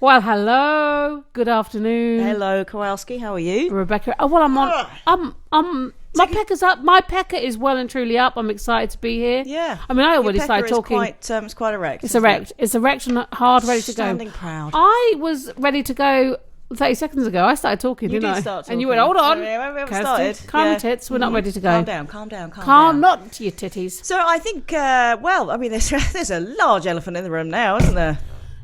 Well, hello. Good afternoon. Hello, Kowalski. How are you? Rebecca. Oh, well, my pecker's up. My pecker is well and truly up. I'm excited to be here. Yeah. I mean, I already started talking. It's quite erect. It's erect. It's erect and hard, ready to go. Standing proud. I was ready to go 30 seconds ago. I started talking, didn't I? Start talking. And you went, hold on. We haven't Kirsty, started. Calm your tits. We're not ready to go. Calm down. Not your titties. So I think, there's a large elephant in the room now, isn't there?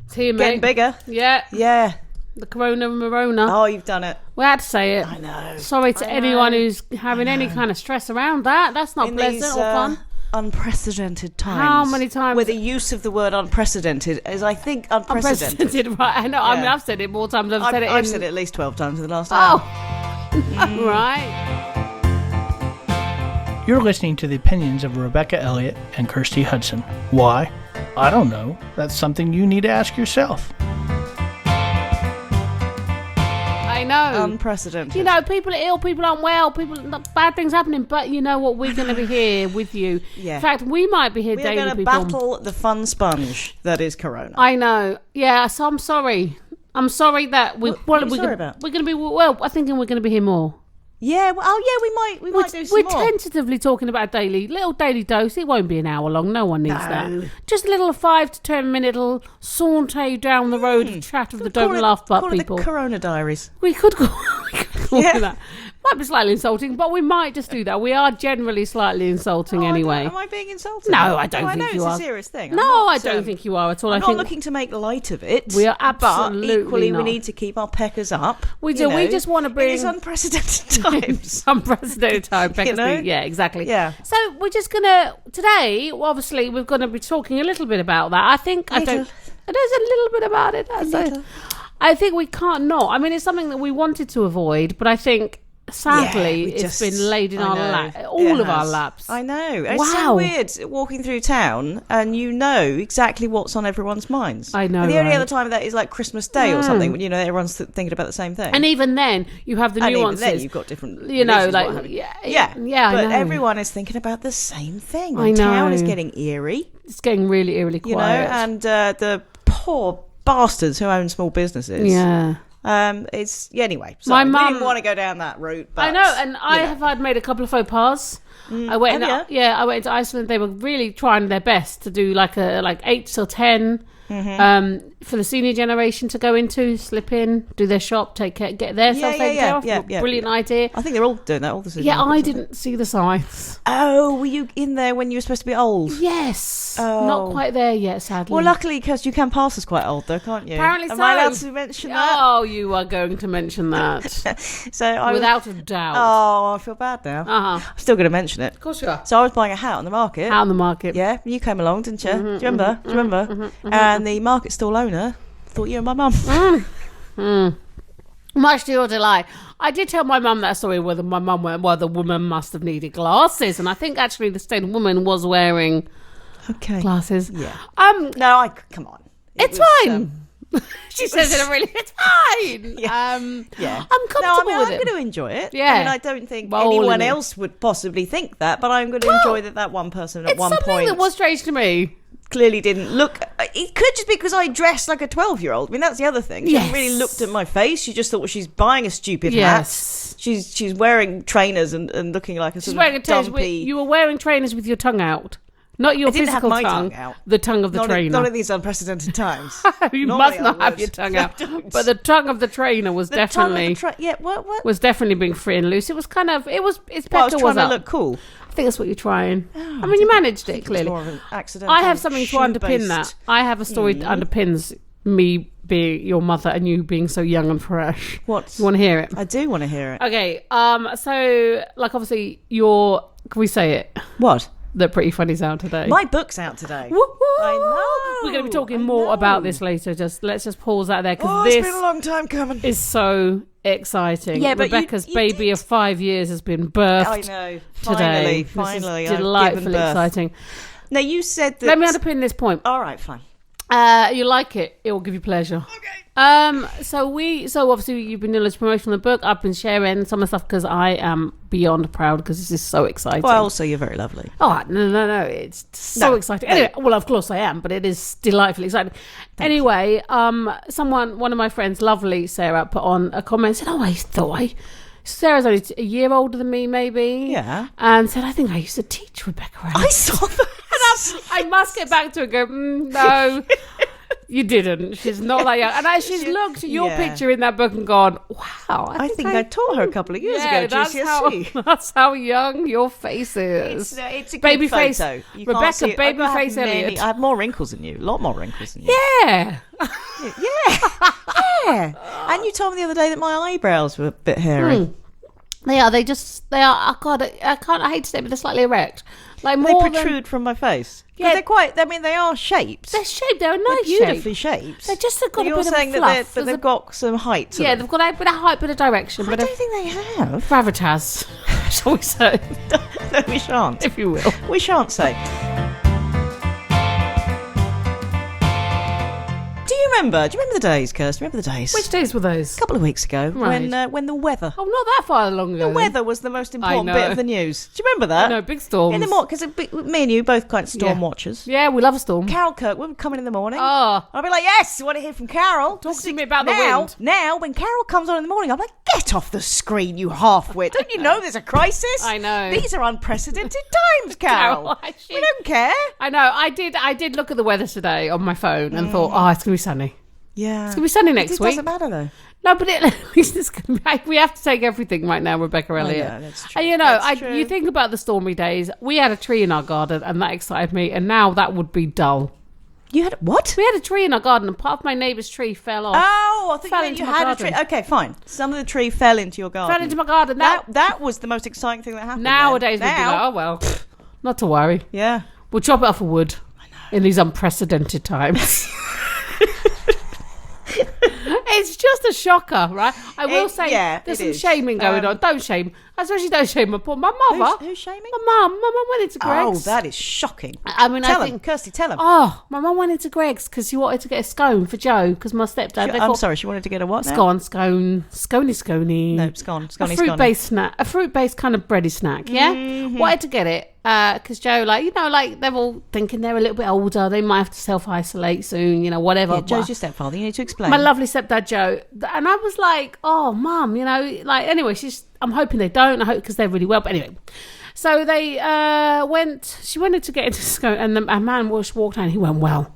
It's here, mate. Getting bigger. Yeah. Yeah. The Corona Morona. Oh, you've done it. We had to say it. I know. Sorry to anyone who's having any kind of stress around that. That's not pleasant or fun. Unprecedented times. How many times? Where the use of the word unprecedented is, I think, unprecedented. Right, I know. Yeah. I mean, I've said it more times. I've said it at least 12 times in the last hour. Oh. Right. You're listening to the opinions of Rebecca Elliott and Kirsty Hudson. Why? I don't know. That's something you need to ask yourself. I know. Unprecedented. You know, people are ill, people aren't well, bad things happening, but you know what? We're going to be here with you. Yeah. In fact, we might be here daily, We're going to battle the fun sponge that is Corona. I know. Yeah, so I'm sorry. I'm sorry that we're going to be, well, I'm thinking we're going to be here more. Yeah, we might do some more. We're tentatively talking about a little daily dose. It won't be an hour long. No one needs that. Just a little 5 to 10 minute little saunter down the road of chat of the don't laugh but people. Call it the Corona Diaries. We could call it that. Might be slightly insulting, but we might just do that. We are generally slightly insulting anyway. Am I being insulting? No, I don't think you are. It's a serious thing. I don't think you are at all. I'm not looking to make light of it. We are absolutely But equally, not. we need to keep our peckers up. We do. We just want to bring... In these unprecedented times. Unprecedented time. Peckers Yeah, exactly. Yeah. So we're just going to... Today, obviously, we're going to be talking a little bit about that. I think... There's a little bit about it. I think we can't not. I mean, it's something that we wanted to avoid, but I think... Sadly, it's been laid in our lap, all of our laps. I know. It's so weird walking through town and you know exactly what's on everyone's minds. I know. And the only other time that is like Christmas Day or something, when everyone's thinking about the same thing. And even then, you have the nuances. Even then, you've got different. But everyone is thinking about the same thing. I know. The town is getting eerie. It's getting really eerily quiet. And the poor bastards who own small businesses. Yeah. Anyway. My mum, we didn't want to go down that route. But, I know, and I have made a couple of faux pas. I went into Iceland. They were really trying their best to do like 8 till 10 for the senior generation to go into, slip in, do their shop, get their self taken care of. Brilliant idea. I think they're all doing that all the time. Yeah, I didn't see the signs. Oh, were you in there when you were supposed to be old? Yes. Not quite there yet, sadly. Well, luckily, because you can pass as quite old, though, can't you? Apparently Am so. I allowed to mention that? Oh, you are going to mention that. Without a doubt. Oh, I feel bad now. I'm still going to mention it. Of course you are. So I was buying a hat on the market. Out on the market. Yeah, you came along, didn't you? Do you remember? And the market stall owner thought you were my mum. Much to your delight. I did tell my mum that story where my mum went, well, the woman must have needed glasses. And I think actually the same woman was wearing glasses. Yeah. No, come on. It's fine. She says it really, it's fine. Yeah. I'm comfortable with it. I'm going to enjoy it. Yeah. I mean, I don't think anyone else would possibly think that, but I'm going to enjoy that one person at one point. It's something that was strange to me. Clearly didn't look. It could just be because I dressed like a 12-year-old. I mean, that's the other thing. She hadn't really looked at my face. She just thought, well, she's buying a stupid hat. She's wearing trainers and looking like a sort of dumpy. You were wearing trainers with your tongue out. Not your physical tongue out. The tongue of the trainer. Not in these unprecedented times. You must not have your tongue out. But the tongue of the trainer was definitely was definitely being free and loose. It was kind of its pecker was trying up. To look cool. I think that's what you're trying. I mean, you managed it clearly. More of an accidental I have something to underpin that. I have a story that underpins me being your mother and you being so young and fresh. What? You want to hear it? I do want to hear it. Okay. So obviously can we say it? What? They're pretty funny's out today. My book's out today. Woo-hoo! I know. We're going to be talking more about this later. Let's just pause that there because it's been a long time coming. Is so exciting. Yeah, but Rebecca's baby of 5 years has been birthed. I know. Today. Finally, this is delightfully exciting. Now you said that. Let me underpin this point. All right, fine. You like it? It will give you pleasure. Okay. So obviously you've been doing this promotion of the book. I've been sharing some of the stuff because I am beyond proud because this is so exciting. Well, also you're very lovely. Oh no! It's so exciting. Anyway, well, of course I am, but it is delightfully exciting. Anyway, one of my friends, lovely Sarah, put on a comment and said, Sarah's only a year older than me, maybe. Yeah. And said, I think I used to teach Rebecca Elliott. I saw that. I must get back to her and go, no, you didn't. She's not that young. And she's looked at your picture in that book and gone, wow. I think I taught her a couple of years ago at GCSE. That's how young your face is. It's a good baby photo. Face. Rebecca, baby face Elliott. I have more wrinkles than you. A lot more wrinkles than you. Yeah. Yeah. And you told me the other day that my eyebrows were a bit hairy. They are. Oh God, I hate to say it, but they're slightly erect. Like they protrude from my face. Yeah, they're quite. I mean, they are shapes. They're shaped. They're a nice beautifully shapes. They just have got a bit of saying fluff. that they've got some height. Yeah, they've got a bit of height, bit of direction. I don't think they have. Gravitas, shall we say? No, we shan't. If you will, we shan't say. Do you remember the days, Kirsty? Remember the days? Which days were those? A couple of weeks ago, right. when the weather. Oh, not that far along ago. The weather was the most important bit of the news. Do you remember that? No, big storms. In the morning, because me and you both kind of storm watchers. Yeah, we love a storm. Carol Kirkwood would come in the morning. Oh. I'll be like, yes, you want to hear from Carol? Talk to me about the wind. Now, when Carol comes on in the morning, I'm like, get off the screen, you half-wit. Don't you know there's a crisis? I know. These are unprecedented times, Carol. We don't care. I know. I did look at the weather today on my phone and thought, it's going to be sunny. Yeah. It's going to be sunny next week. It doesn't matter, though. No, but at least it's going to be... We have to take everything right now, Rebecca Elliott. I know, that's true. And you think about the stormy days. We had a tree in our garden, and that excited me, and now that would be dull. You had what? We had a tree in our garden, and part of my neighbour's tree fell off. Oh, I think you had a tree. Okay, fine. Some of the tree fell into your garden. Fell into my garden. That was the most exciting thing that happened. Nowadays, we'd be like, oh, well, not to worry. Yeah. We'll chop it off of wood in these unprecedented times. It's just a shocker, right? I will say there's some shaming going on. Don't shame. Especially don't shame my mother. Who's shaming? My mum went into Greg's. Oh, that is shocking. I mean, Kirsty, tell him. Oh, my mum went into Greg's because she wanted to get a scone for Joe because my stepdad... I'm sorry, she wanted to get a what now? Scone. Scony. No, scone. A fruit-based snack. A fruit-based kind of bready snack, yeah? Mm-hmm. Wanted to get it because Joe, they're all thinking they're a little bit older. They might have to self-isolate soon, whatever. Yeah, Joe's your stepfather. You need to explain. My lovely stepdad, Joe. And I was like, oh, Mum, anyway, I'm hoping they don't. I hope because they're really well. But anyway, so they she wanted to get into scone and a man walked down. He went, well,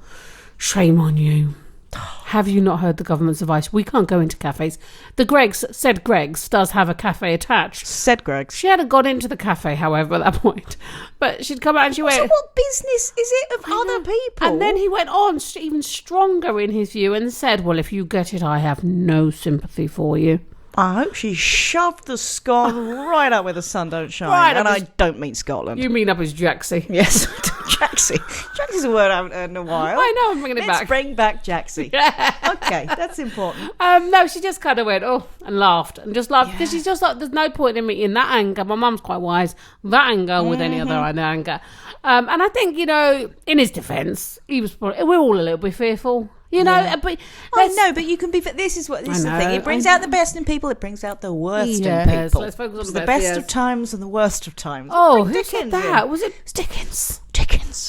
shame on you. Have you not heard the government's advice? We can't go into cafes. The Greg's does have a cafe attached. Said Greg's. She hadn't got into the cafe, however, at that point. But she'd come out and she went... So what business is it of other people? And then he went on even stronger in his view and said, well, if you get it, I have no sympathy for you. I hope she shoved the scone right up where the sun don't shine. And I don't mean Scotland. You mean up as Jaxie? Yes, Jaxie. Jaxie's a word I haven't heard in a while. I know, I'm bringing it back. Let's bring back Jaxie. Yeah. Okay, that's important. No, she just kind of went, and laughed. And just laughed. Because she's just like, there's no point in me in that anger. My mum's quite wise. That anger with any other anger. And I think, in his defence, he was probably... We're all a little bit fearful. But I know, but you can be. This is the thing. It brings out the best in people. It brings out the worst in people. Let's focus on the best of times and the worst of times. Oh, who said that? Was it Dickens?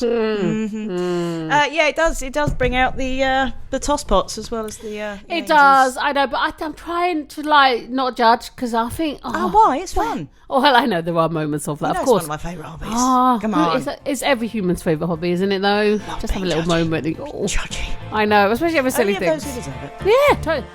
Mm-hmm. Yeah, it does. It does bring out the tosspots as well as the. It does. I know, but I'm trying to not judge because I think. Why? It's fun. Oh, well, I know there are moments of that. Of course, it's one of my favourite hobbies. Come on, it's every human's favourite hobby, isn't it? Though, just have a little moment. Judgy. I know, especially over silly things. Those who deserve it. Yeah, totally.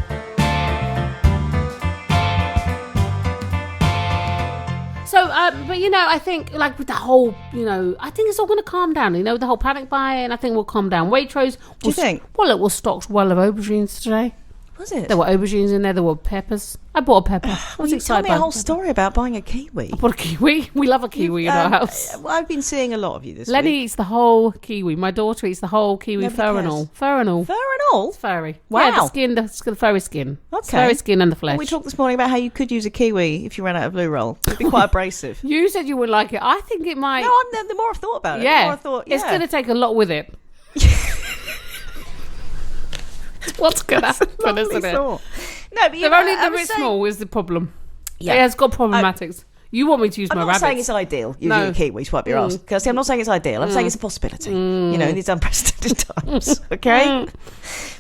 So, but I think with the whole, I think it's all going to calm down. The whole panic buying, I think will calm down. Waitrose. Do you think? Well, it was stocked well of aubergines today. Was it? There were aubergines in there. There were peppers. I bought a pepper. You told me a whole story about buying a kiwi. I bought a kiwi. We love a kiwi in our house. I've been seeing a lot of you this Lenny week. eats the whole kiwi. My daughter eats the whole kiwi. Fur and all. It's furry. Wow. Yeah, the furry skin. Okay. It's furry skin and the flesh. We talked this morning about how you could use a kiwi if you ran out of loo roll. It'd be quite abrasive. You said you would like it. I think it might. No, the more I've thought about it, the more I thought, it's going to take a lot with it. What's going to happen, isn't it? No, but they're only a bit small is the problem. Yeah. It has got problematics. You want me to use my rabbits? I'm not saying it's ideal using a kiwi, swipe your ass. Kirsty, I'm not saying it's ideal. I'm saying it's a possibility. You know, in these unprecedented times. Okay?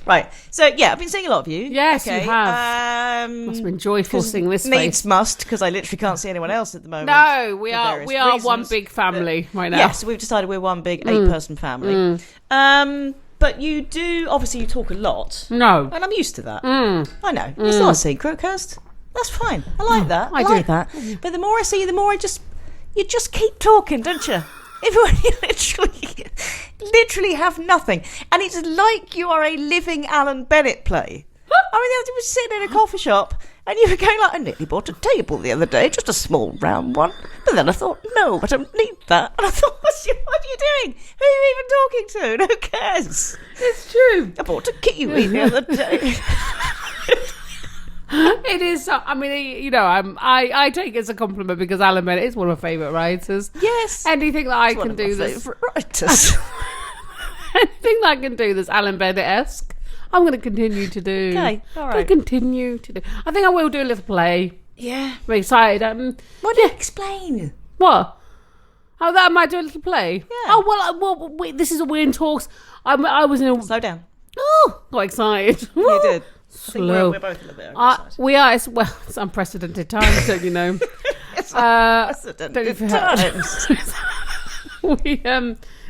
Right. So, yeah, I've been seeing a lot of you. Yes, you have. Must have been joyful seeing this needs must, because I literally can't see anyone else at the moment. No, we are one big family right now. Yes, we've decided we're one big 8-person family. But you do, obviously, you talk a lot. No. And I'm used to that. I know. It's not a secret, Kirst. That's fine. I like that. I like that. But the more I see you, the more you just keep talking, don't you? Even when you literally have nothing. And it's like you are a living Alan Bennett play. I mean, I was sitting in a coffee shop and you were going like, I nearly bought a table the other day, just a small round one. But then I thought, no, I don't need that. And I thought, what are you doing? Who are you even talking to? And who cares? It's true. I bought a kiwi the other day. It is. I mean, you know, I take it as a compliment because Alan Bennett is one of my favourite writers. Yes. Anything that I can do that's writers. Anything that I can do that's Alan Bennett-esque, I'm going to continue to do. Okay, all right. I think I will do a little play. Yeah. I'm excited. What do you explain? What? Oh, that I might do a little play. Yeah. Oh well. This is a weird talks. I was in a. Slow down. Oh, got excited. You did. Slow. We're both a little bit excited. We are. It's unprecedented times, don't you know? It's unprecedented times.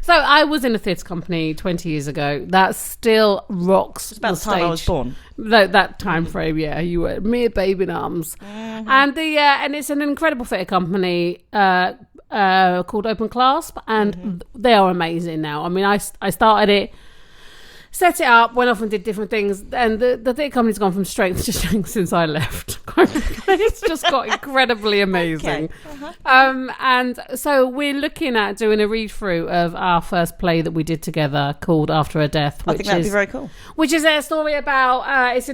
So I was in a theatre company 20 years ago. That still rocks. It's about the stage. time I was born. That time frame, yeah. You were a mere babe in arms. And it's an incredible theatre company called Open Clasp, and they are amazing now. I mean, I started it, set it up, went off and did different things, and the theatre company's gone from strength to strength since I left. It's just got incredibly amazing. Okay. And so we're looking at doing a read through of our first play that we did together called After a Death. I think that'd be very cool. Which is a story about it's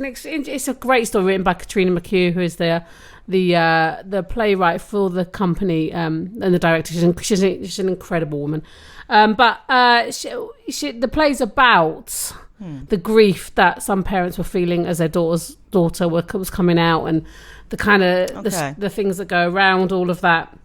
a great story written by Katrina McHugh, who is the playwright for the company and the director. She's an incredible woman. But the play's about the grief that some parents were feeling as their daughter was coming out, and the kind of the things that go around all of that.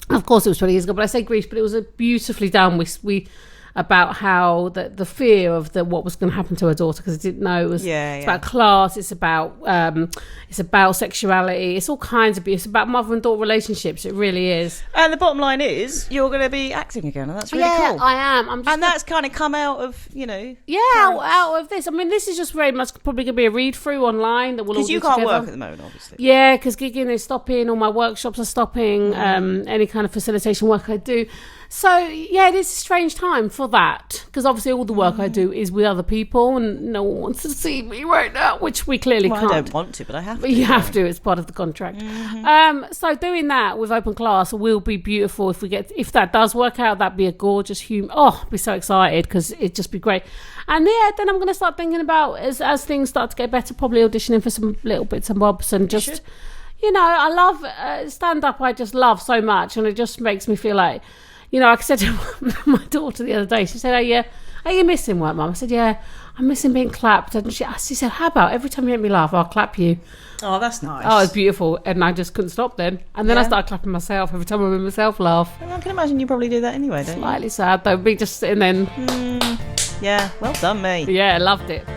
Of course, it was 20 years ago, but I say grief, but it was a beautifully done. We about how the fear of what was going to happen to her daughter, because I didn't know it was. It's about class. It's about sexuality. It's all kinds of abuse. It's about mother and daughter relationships. It really is. And the bottom line is, you're going to be acting again, and that's really cool. I am. And that's kind of come out of out of this. I mean, this is just very much probably going to be a read through online that we'll all do together. Because you can't work at the moment, obviously. Yeah, because gigging is stopping. All my workshops are stopping. Any kind of facilitation work I do. So, yeah, it is a strange time for that, because obviously all the work I do is with other people and no one wants to see me right now, which we clearly can't. I don't want to, but I have to. But you have to, it's part of the contract. So doing that with Open Class will be beautiful. If that does work out, that'd be a gorgeous I'd be so excited, because it'd just be great. And then I'm going to start thinking about, as things start to get better, probably auditioning for some little bits and bobs, and just, I love stand-up. I just love so much, and it just makes me feel like, I said to my daughter the other day, she said, are you missing work, Mum? I said, yeah, I'm missing being clapped. And she said, how about every time you make me laugh, I'll clap you. Oh, that's nice. Oh, it's beautiful. And I just couldn't stop then. And then I started clapping myself every time I made myself laugh. Well, I can imagine you probably do that anyway, don't you? Slightly sad, though. Me just sitting then. Yeah, well done, me. Yeah, loved it.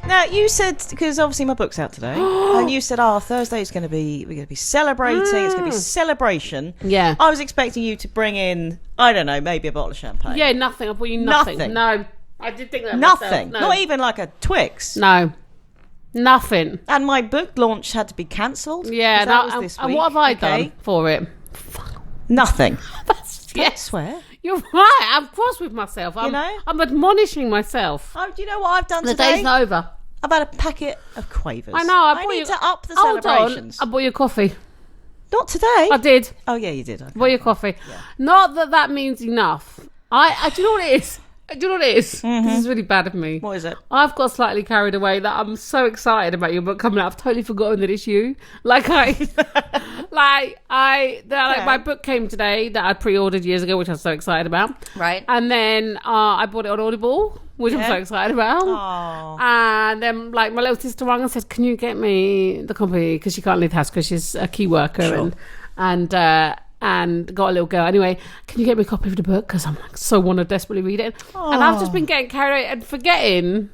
Now, you said, because obviously my book's out today, and you said, Thursday is we're going to be celebrating, it's going to be celebration. Yeah. I was expecting you to bring in, I don't know, maybe a bottle of champagne. Yeah, nothing. I brought you nothing. No, I did think that nothing. Myself. No. Not even like a Twix. No. Nothing. And my book launch had to be cancelled. Yeah, that was this week. And what have I done for it? Nothing. Don't swear. You're right. I'm cross with myself. I'm admonishing myself. Oh, do you know what I've done today? The day's not over. I've had a packet of Quavers. I know. I need to up the celebrations. I bought you coffee. Not today. I did. Oh yeah, you did. Okay. Bought you coffee. Yeah. Not that means enough. Do you know what it is? Do you know what it is? This is really bad of me. What is it? I've got slightly carried away that I'm so excited about your book coming out. I've totally forgotten that it's you. My book came today that I pre-ordered years ago, which I was so excited about. Right. And then I bought it on Audible, which I'm so excited about. Aww. And then my little sister rang and said, "Can you get me the copy?" Because she can't leave the house because she's a key worker and got a little girl. Anyway, can you get me a copy of the book? Because I'm so want to desperately read it. Aww. And I've just been getting carried away and forgetting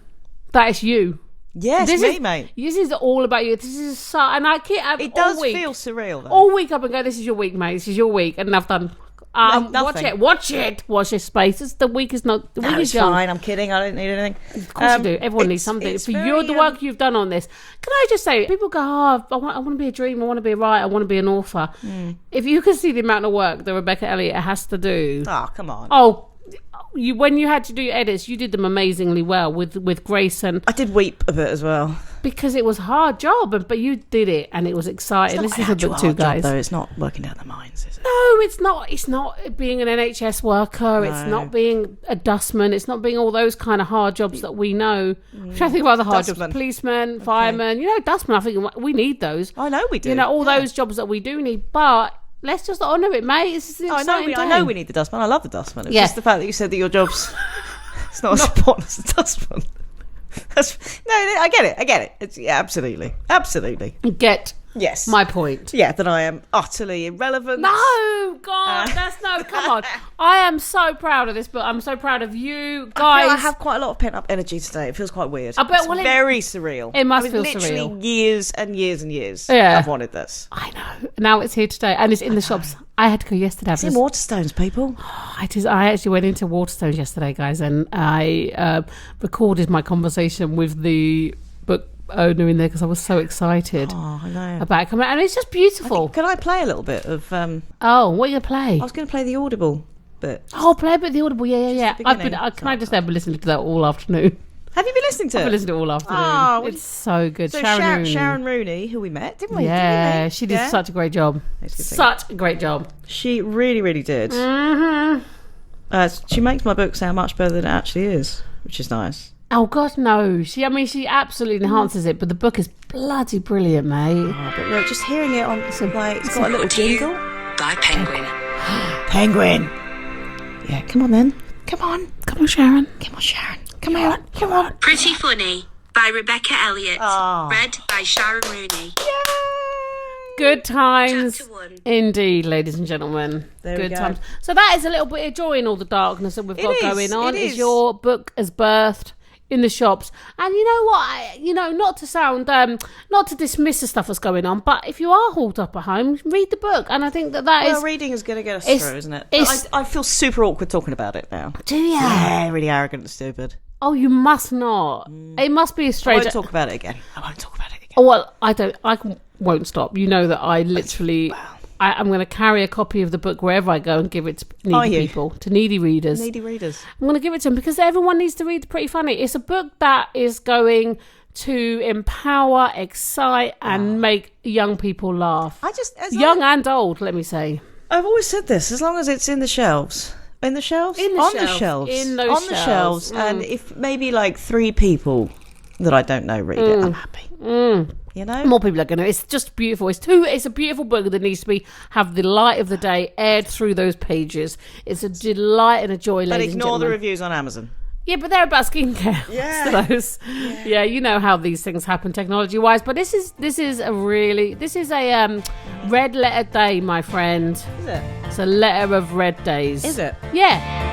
that it's you. Yes, mate. This is all about you. This is so, and I keep. It does feel surreal, though. All week I've been going, "This is your week, mate. This is your week," and I've done. Watch this space. The week is not. The week is young. Fine. I'm kidding. I don't need anything. Of course you do. Everyone needs something. For the work you've done on this. Can I just say, people go, "Oh, I want to be a dreamer. I want to be a writer. I want to be an author." If you can see the amount of work that Rebecca Elliott has to do. Oh, come on. Oh. When you had to do your edits, you did them amazingly well with grace, and I did weep a bit as well because it was a hard job, but you did it, and it was exciting. This is a book too, guys. Though it's not working down the mines, is it? No, it's not. It's not being an NHS worker. No. It's not being a dustman. It's not being all those kind of hard jobs that we know. I'm trying to think about the hard jobs: policeman, fireman. You know, dustman. I think we need those. I know we do. You know, all those jobs that we do need, but. Let's just honour it, mate. It's an exciting day. I know we need the dustman. I love the dustman. It's just the fact that you said that your job's it's not as important as the dustman. I get it. It's absolutely. Yes. My point. Yeah, that I am utterly irrelevant. No, God, come on. I am so proud of this book. I'm so proud of you, guys. I have quite a lot of pent-up energy today. It feels quite weird. It's very surreal. It must feel literally surreal. years and years and years I've wanted this. I know. Now it's here today, and it's in the shops. I had to go yesterday. It's in Waterstones, people. I actually went into Waterstones yesterday, guys, and I recorded my conversation with the book owner in there because I was so excited about it coming out, and it's just beautiful. Can I play a little bit of what are you gonna play? I was gonna play the Audible bit. Play a bit of the Audible. Yeah. Can I just have been listening to that all afternoon? Have you been listening to it? I've been listening to it all afternoon. It's so good. So Sharon Rooney, who we met, didn't we? Yeah, she did such a great job. Such a great job. She really, really did. She makes my book sound much better than it actually is, which is nice. Oh God, no! She absolutely enhances it, but the book is bloody brilliant, mate. But look, just hearing it on, it's got a little jingle. By Penguin. Penguin. Yeah, come on then. Come on, Sharon. Come on. Pretty Funny by Rebecca Elliott. Read by Sharon Rooney. Yay! Good times indeed, ladies and gentlemen. Good times. So that is a little bit of joy in all the darkness that we've got going on. Is your book has birthed in the shops, and you know what? Not to sound, not to dismiss the stuff that's going on, but if you are hauled up at home, read the book. And I think that is reading is going to get us through, isn't it? I feel super awkward talking about it now. Do you? Yeah, really arrogant and stupid. Oh, you must not. It must be a strange. I won't talk about it again. Oh well, I won't stop. You know that I literally. I'm going to carry a copy of the book wherever I go and give it to needy people, to needy readers. I'm going to give it to them because everyone needs to read The Pretty Funny. It's a book that is going to empower, excite, and make young people laugh. Young and old, let me say. I've always said this: as long as it's in the shelves. On the shelves. And if maybe like 3 people that I don't know read it, I'm happy. You know, more people are going to. It's just beautiful. It's a beautiful book that needs to have the light of the day aired through those pages. It's a delight and a joy, ladies and gentlemen. But ignore the reviews on Amazon. Yeah, but they're about skincare. Yeah. Yeah, you know how these things happen technology-wise. But this is a red letter day, my friend. Is it? It's a letter of red days. Is it? Yeah.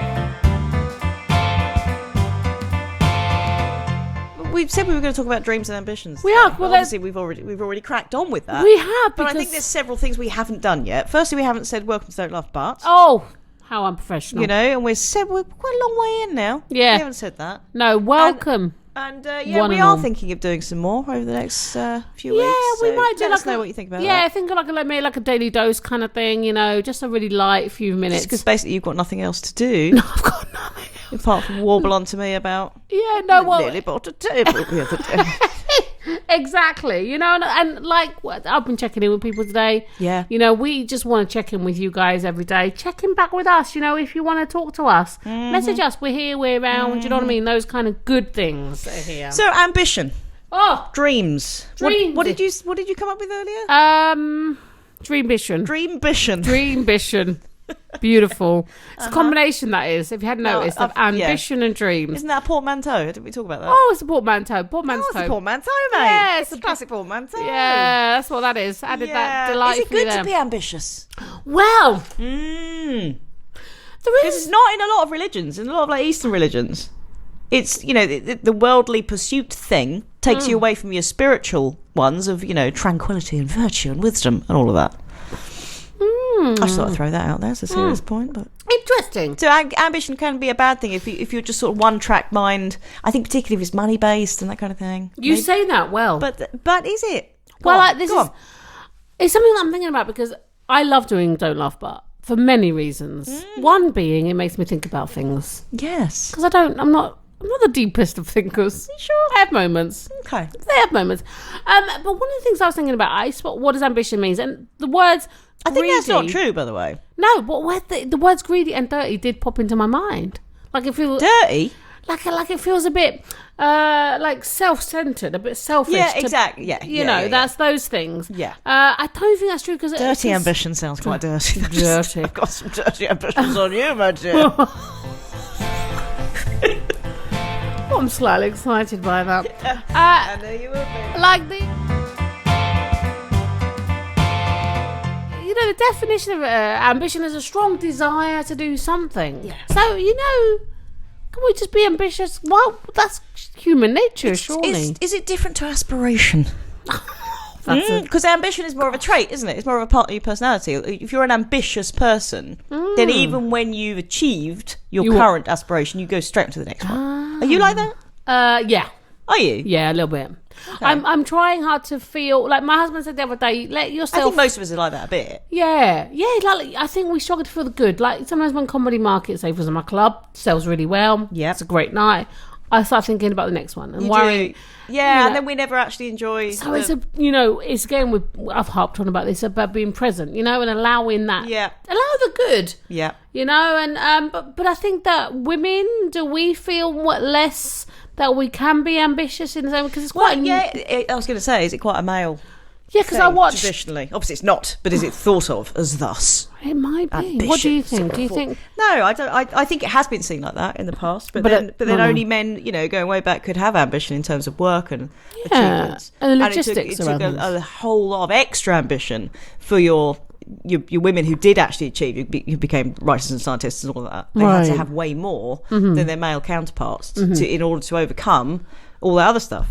We said we were going to talk about dreams and ambitions. We are. Well, obviously, we've already cracked on with that. We have, but I think there's several things we haven't done yet. Firstly, we haven't said welcome to Don't Laugh But. Oh, how unprofessional! And we're quite a long way in now. Yeah, we haven't said that. No, welcome. And we are thinking of doing some more over the next few weeks. Yeah, we might do. Let us know what you think about that. Yeah, I think like a daily dose kind of thing. Just a really light few minutes. Because basically you've got nothing else to do. No, I've got nothing else. Apart from warble on to me about. Yeah, no, well. Nearly bought a table the other day. Exactly. You know, and like I've been checking in with people today. Yeah. You know, we just want to check in with you guys every day. Check in back with us. You know, if you want to talk to us, message us. We're here. We're around. You know what I mean? Those kind of good things are here. So ambition. Oh, Dreams. Dreams. What did you come up with earlier? Dreambition. Dreambition. Beautiful. It's a combination, that is, if you hadn't noticed, of ambition and dreams. Isn't that a portmanteau? Didn't we talk about that? Oh, it's a portmanteau. It's a portmanteau, mate. Yeah, it's a classic portmanteau. Yeah, that's what that is. Added that delightfully. Is it good there. to be ambitious? Well, There is. It's not in a lot of religions, in a lot of like Eastern religions. It's, you know, the worldly pursuit thing takes you away from your spiritual ones of, you know, tranquility and virtue and wisdom and all of that. I just thought I'd throw that out there. It's a serious point, but Interesting. so ambition can be a bad thing if you're just sort of one track mind. I think particularly if it's money based and that kind of thing. You say that well. but is it? It's something that I'm thinking about because I love doing Don't Laugh But for many reasons. One being it makes me think about things. Yes. Because I'm not the deepest of thinkers. Sure. I have moments. Okay. They have moments. But one of the things I was thinking about, what does ambition mean? And the words I think greedy, that's not true, by the way. No, but the words greedy and dirty did pop into my mind. Like it feels Dirty? like it feels a bit like self-centered, a bit selfish. Yeah, exactly. Yeah, you know, that's those things. Yeah. I don't think that's true because Dirty ambition sounds quite dirty. Dirty. I've got some dirty ambitions on you, my dear. I'm slightly excited by that. I know you will be. Like you know, the definition of ambition is a strong desire to do something. Yeah. So, you know, can we just be ambitious? Well, that's human nature, surely. Is it different to aspiration? Because ambition is more of a trait, isn't it? It's more of a part of your personality. If you're an ambitious person, then even when you've achieved your current aspiration, you go straight to the next one. Are you like that? Yeah. Are you? Yeah, a little bit. Okay. I'm trying hard to feel like my husband said the other day. Let yourself. I think most of us are like that a bit. Yeah. Like I think we struggle to feel the good. Like sometimes when comedy market, say, was in my club, sells really well. Yeah, it's a great night. I start thinking about the next one and worrying. Yeah, and then we never actually enjoy. So it's it's again I've harped on about this about being present, and allowing that. Yeah. Allow the good. Yeah. And but I think that women, do we feel less that we can be ambitious in the same, because it's quite. I was going to say, is it quite a male? Yeah, because I watched traditionally. Obviously, it's not, but is it thought of as thus? It might be. Ambitious. What do you think? Do you think? No, I don't. I think it has been seen like that in the past, but then only men, going way back, could have ambition in terms of work and achievements. And the logistics. It took a whole lot of extra ambition for your women who did actually achieve, who became writers and scientists and all of that. They had to have way more than their male counterparts in order to overcome all the other stuff.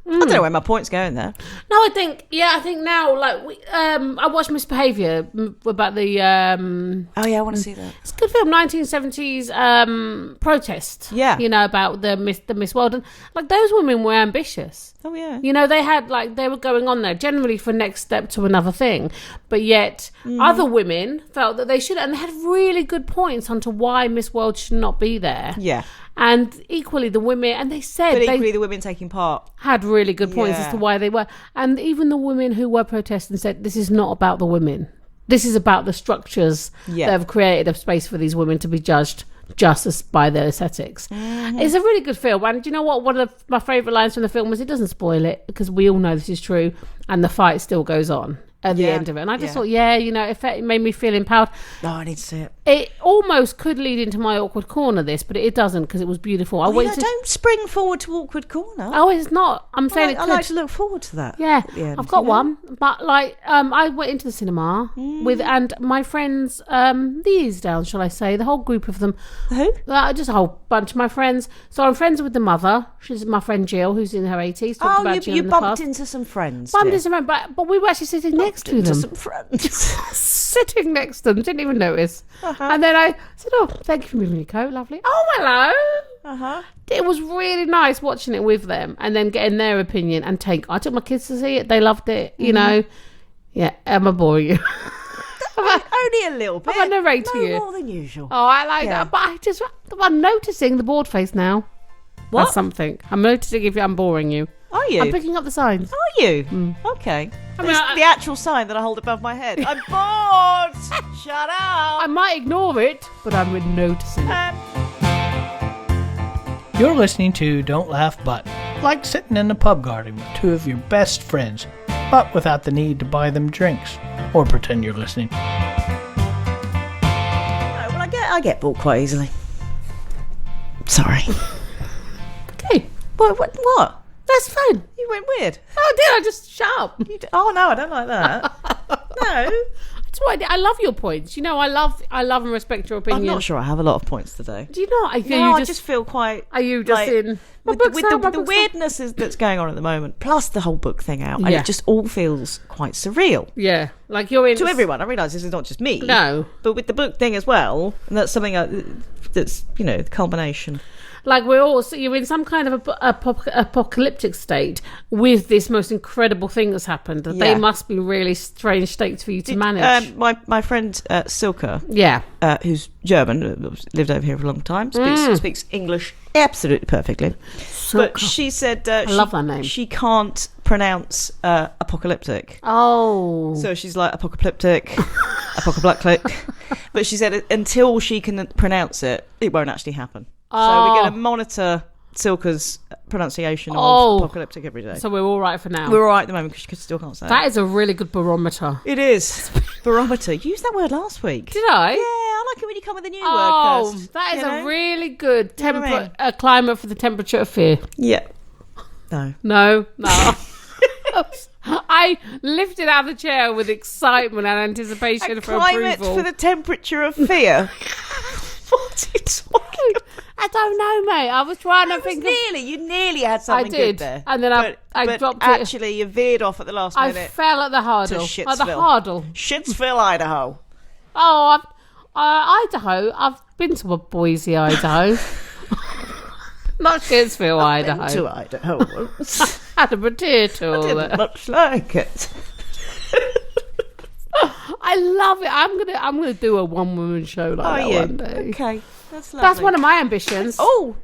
I don't know where my point's going there. No, I think now, like I watched Misbehaviour about the. Oh yeah, I want to see that. It's a good film, 1970s protest. Yeah, about the Miss World, and like those women were ambitious. Oh yeah. They had they were going on there generally for next step to another thing, but yet other women felt that they should, and they had really good points onto why Miss World should not be there. Yeah. And equally the women, and they said... But equally the women taking part. Had really good points as to why they were. And even the women who were protesting said, this is not about the women. This is about the structures that have created a space for these women to be judged just as by their aesthetics. It's a really good film. And do you know what? One of my favourite lines from the film was, it doesn't spoil it, because we all know this is true, and the fight still goes on at the end of it. And I just thought, it made me feel empowered. Oh, I need to see it. It almost could lead into my awkward corner, this, but it doesn't, because it was beautiful. Don't spring forward to awkward corner. Oh, it's not. I'm saying I like to look forward to that. Yeah, I've got one. But I went into the cinema and my friends, the Easdale, shall I say, the whole group of them. Who? Just a whole bunch of my friends. So I'm friends with the mother. She's my friend Jill, who's in her 80s. You bumped into some friends. Bumped into some friends, but we were actually sitting next to them. Some friends. Sitting next to them, didn't even notice. And then I said, oh, thank you for moving your coat, lovely. Oh, hello. It was really nice watching it with them and then getting their opinion and take. I took my kids to see it. They loved it, Yeah, am I boring you? Only a little bit. I'm narrating you. More than usual. Oh, I like that. But I'm noticing the bored face now. What? That's something. I'm noticing if I'm boring you. I Are you? I'm picking up the signs. Are you? Okay. The actual sign that I hold above my head. I'm bored. Shut up. I might ignore it, but I'm noticing it. You're listening to Don't Laugh But, like sitting in the pub garden with two of your best friends, but without the need to buy them drinks or pretend you're listening. I get bored quite easily. Sorry. Okay. What? That's fine. You went weird. Oh, did I just shut up? Oh no, I don't like that. No. That's why I love your points. You know, I love and respect your opinion. I'm not sure I have a lot of points today. Do you not? I just feel quite. Are you just in with the weirdness that's going on at the moment, plus the whole book thing out, and it just all feels quite surreal. Yeah, like you're in to everyone. I realise this is not just me. No, but with the book thing as well, and that's something that's the culmination. Like you're in some kind of apocalyptic state with this most incredible thing that's happened. They must be really strange states for you to manage. My friend Silke, who's German, lived over here for a long time, speaks English absolutely perfectly. Silke. But she said I love that name. She can't pronounce apocalyptic. Oh, so she's like apocalyptic, apocalyptic. But she said until she can pronounce it, it won't actually happen. So we're going to monitor Silke's pronunciation of apocalyptic every day. So we're all right for now. We're all right at the moment because she still can't say it. That is a really good barometer. It is. Barometer. You used that word last week. Did I? Yeah, I like it when you come with a new word, Kirst. That is a really good climate for the temperature of fear. Yeah. No. I lifted out of the chair with excitement and anticipation for approval. Climate for the temperature of fear. What are you talking about? I don't know, mate. I was trying to think. You nearly had something good there. And then I dropped it. Actually, you veered off at the last minute. I fell at the hurdle. At the hurdle. Shitsville, Idaho. Oh, Idaho. I've been to Boise, Idaho. Not Shitsville, Idaho. I've been to Idaho. Had a potato. I didn't much like it. I love it. I'm gonna do a one-woman show like that one day. Okay, that's lovely. That's one of my ambitions. Oh,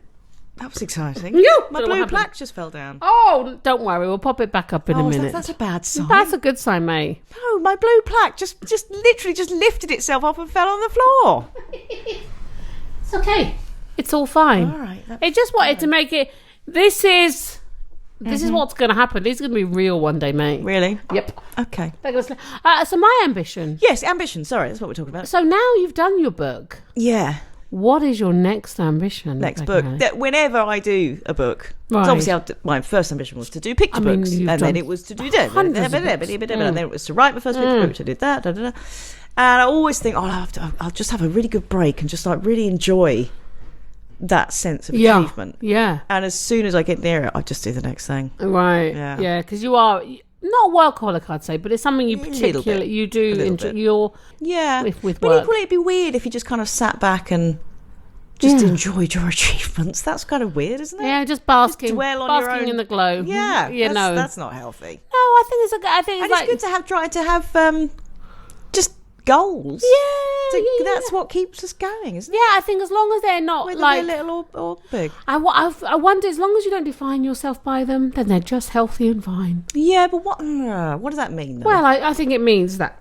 that was exciting. My blue plaque just fell down. Oh, don't worry, we'll pop it back up in a minute. That's a bad sign. That's a good sign, May. No, my blue plaque just literally just lifted itself up and fell on the floor. It's okay. It's all fine. All right. It just wanted to make it. This is what's going to happen. This is going to be real one day, mate. Really? Yep. Okay. So my ambition. Yes, ambition. Sorry, that's what we're talking about. So now you've done your book. Yeah. What is your next ambition? Next book. Whenever I do a book, so obviously my first ambition was to do picture books, and then it was to do and then it was to write my first picture book, which I did that. And I always think, I'll just have a really good break and just like really enjoy that sense of achievement. Yeah. And as soon as I get near it, I just do the next thing. Right. Yeah. Because you are not a workaholic, I'd say, but it's something you particularly do enjoy. With work. But equally, it'd be weird if you just kind of sat back and just enjoyed your achievements. That's kind of weird, isn't it? Yeah, just basking. Just dwell on your own in the glow. Yeah. That's not healthy. No, I think it's good to have just goals. Yeah, that's what keeps us going, isn't it? Yeah, I think as long as they're not whether like they're little or big. I wonder, as long as you don't define yourself by them, then they're just healthy and fine. Yeah, but what does that mean, though? Well, I think it means that.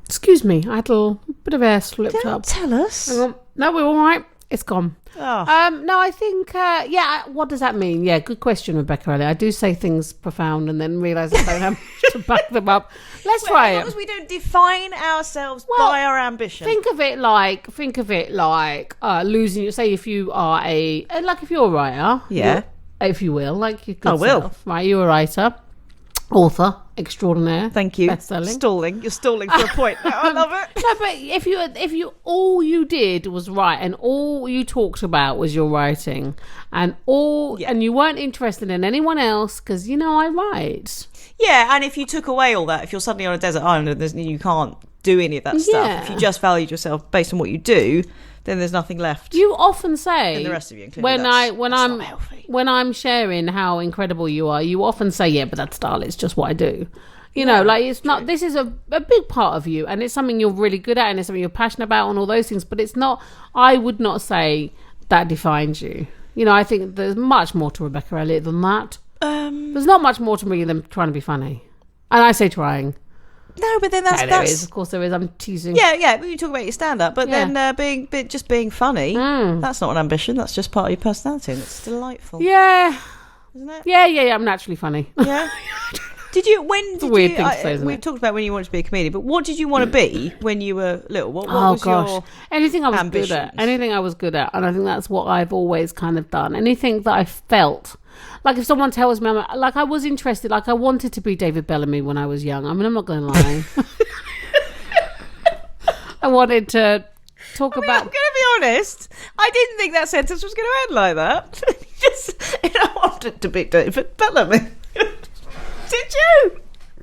Excuse me, I had a little bit of air slipped up. Don't tell us. No, we're all right. It's gone. Oh. No, I think, what does that mean? Yeah, good question, Rebecca. I do say things profound and then realise I don't have to back them up. Let's try it. As long as we don't define ourselves by our ambition. Think of it like losing. Say if you are if you're a writer, if you will, like your good self, right? You're a writer, author extraordinaire. Thank you. Best-selling. You're stalling for a point. I love it. No, but if you all you did was write and all you talked about was your writing and and you weren't interested in anyone else because I write. Yeah, and if you took away all that, if you're suddenly on a desert island and you can't do any of that stuff, if you just valued yourself based on what you do, then there's nothing left. You often say, and the rest of you, when I'm sharing how incredible you are, you often say, "Yeah, but that's style. It's just what I do." It's not. This is a big part of you, and it's something you're really good at, and it's something you're passionate about, and all those things. But it's not. I would not say that defines you. I think there's much more to Rebecca Elliott than that. There's not much more to me than trying to be funny. And I say trying. No, but then that's... there is. Of course there is. I'm teasing. Yeah. You talk about your stand-up, but then being funny, that's not an ambition. That's just part of your personality, and it's delightful. Yeah. Isn't it? Yeah. I'm naturally funny. Yeah. We've talked about when you wanted to be a comedian, but what did you want to be when you were little? What was your anything I was ambitions? good at. Anything I was good at. And I think that's what I've always kind of done. Anything that I felt. Like if someone tells me, like I was interested, like I wanted to be David Bellamy when I was young. I mean, I'm not going to lie. I wanted to talk about... I'm going to be honest. I didn't think that sentence was going to end like that. I wanted to be David Bellamy. Did you?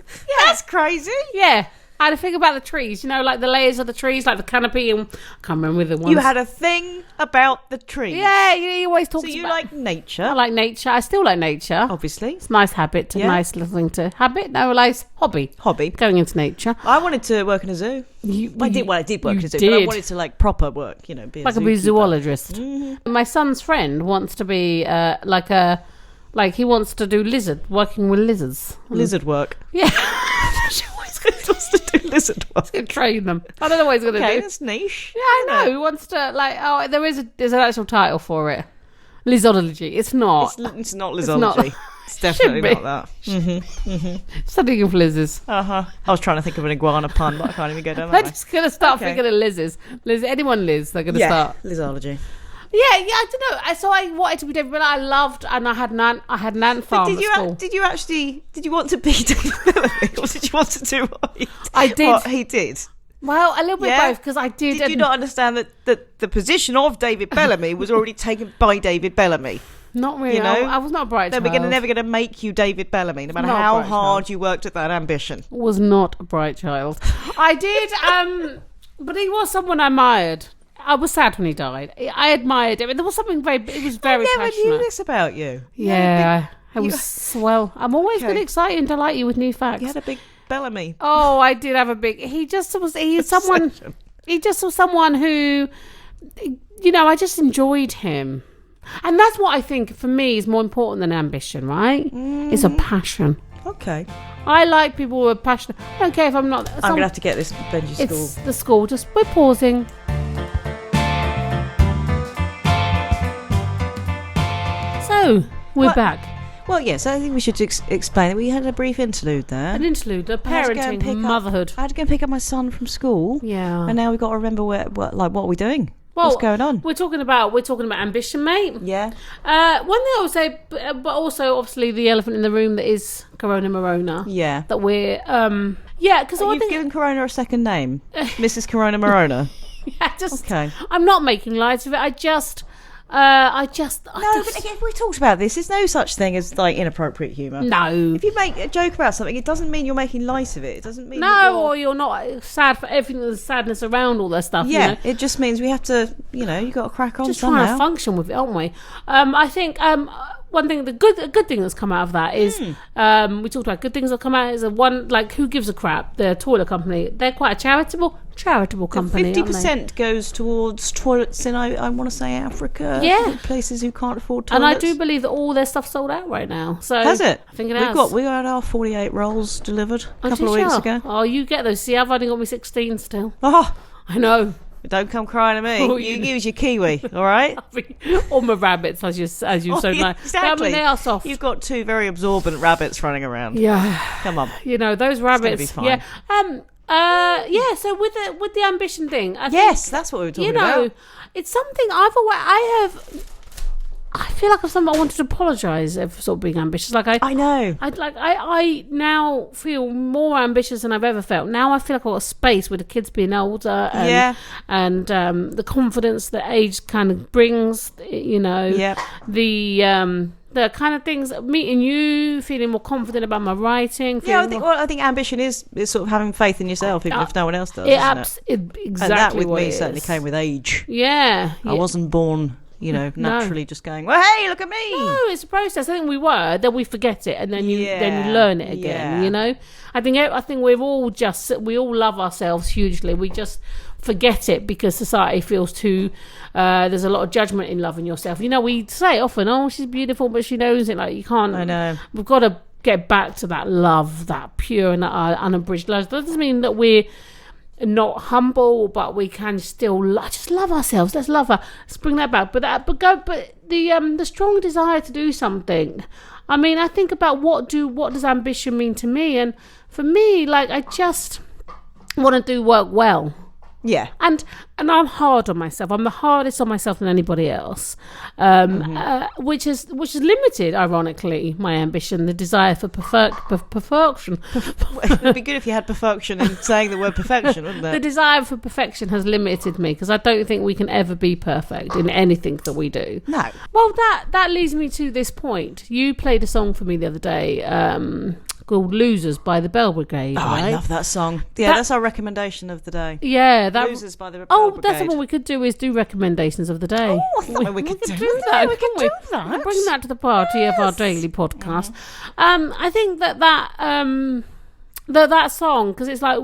Yeah. That's crazy. Yeah. I had a thing about the trees, like the layers of the trees, like the canopy, and I can't remember the ones. You had a thing about the trees. Yeah, you always talk about... So you like nature? I like nature. I still like nature. Obviously. It's a nice habit, nice little thing to... Habit? No, nice hobby. Going into nature. I wanted to work in a zoo. I did work in a zoo, but I wanted to proper work, be a like a zoologist. Mm-hmm. My son's friend wants to be he wants to do working with lizards. Lizard work? Yeah. He wants to do lizard work. He's going to train them. I don't know what he's going to do. Okay, that's niche. Yeah, I know. He wants to, there's an actual title for it. Lizardology. It's not. It's not lizardology. It's definitely not that. Mm-hmm. Mm-hmm. Studying of lizards. I was trying to think of an iguana pun, but I can't even go down that way. They're just going to start thinking of lizards. Anyone Liz, they're going to start. Lizardology. Yeah, I don't know. So I wanted to be David, but I loved, and I had an ant farm at school. Did you want to be David Bellamy, or did you want to do what he did? Well, a little bit both, because I did. Did you not understand that the position of David Bellamy was already taken by David Bellamy? Not really. I was not a bright child. We're never going to make you David Bellamy, no matter how hard you worked at that ambition. Was not a bright child. I did, but he was someone I admired. I was sad when he died. I admired him. There was something it was very passionate. I never knew this about you. Yeah, I was, I'm always really excited and delight you with new facts. You had a big Bellamy. Oh, I did have a big, he just was someone who, I just enjoyed him. And that's what I think, for me, is more important than ambition, right? Mm. It's a passion. Okay. I like people who are passionate. I don't care if I'm not. I'm going to have to get this Benji school. It's the school. We're pausing. So, we're back. Well, yes, I think we should explain that we had a brief interlude there. An interlude, parenting, motherhood. I had to go and pick up my son from school. Yeah. And now we've got to remember what are we doing? Well, what's going on? We're talking about ambition, mate. Yeah. One thing I would say, but also obviously the elephant in the room that is Corona Morona. Yeah. That we're because you've given Corona a second name, Mrs. Corona Morona. Yeah, okay. I'm not making light of it. But again, we talked about this. There's no such thing as inappropriate humour. No. If you make a joke about something, it doesn't mean you're making light of it. It doesn't mean or you're not sad for everything. There's sadness around all that stuff. Yeah, it just means we have to. You got to crack on. Just somehow. Trying to function with it, aren't we? I think one thing, the good thing that's come out of that is we talked about good things that come out is who gives a crap? The toilet company. They're quite a charitable company. 50% goes towards toilets in I want to say Africa. Yeah, places who can't afford toilets. And I do believe that all their stuff's sold out right now. So has it? I think it has. We had our 48 rolls delivered a couple of weeks ago. Oh, you get those. See, I've only got me 16 still. Oh, I know. Don't come crying at me. Oh, you use your kiwi, all right? Or my rabbits, as you so nice. Exactly. They are soft. You've got two very absorbent rabbits running around. Yeah. Come on. Those rabbits. It's gonna be fine. Yeah. So with the ambition thing, that's what we were talking about. It's something I feel like I wanted to apologise for sort of being ambitious. I know. I now feel more ambitious than I've ever felt. Now I feel like I've got a space with the kids being older and the confidence that age kind of brings, the kind of things, meeting you, feeling more confident about my writing. I think ambition is sort of having faith in yourself, even if no one else does. Exactly. And that with me certainly came with age. Yeah. I wasn't born naturally just going, well, hey, look at me. No, it's a process. I think we were, then we forget it, and then you learn it again, I think we all love ourselves hugely. We just forget it because society feels too, there's a lot of judgment in loving yourself. We say often, oh, she's beautiful, but she knows it. Like, you can't. I know. We've got to get back to that love, that pure and that unabridged love. That doesn't mean that we're not humble, but we can still just love ourselves. Let's love her. Let's bring that back. But the strong desire to do something. I mean, I think about what does ambition mean to me, and for me, like, I just want to do work well. Yeah. And I'm hard on myself. I'm the hardest on myself than anybody else, which is limited, ironically, my ambition, the desire for perfection. It would be good if you had perfection in saying the word perfection, wouldn't it? The desire for perfection has limited me because I don't think we can ever be perfect in anything that we do. No. Well, that leads me to this point. You played a song for me the other day, called Losers by the Bell Brigade. Oh, right? I love that song. Yeah, that's our recommendation of the day. Yeah, Losers by the Bell Brigade. That's what we could do, is do recommendations of the day. Oh, I thought we could do that. We could do that. We'll bring that to the party of our daily podcast. I think that song, because it's like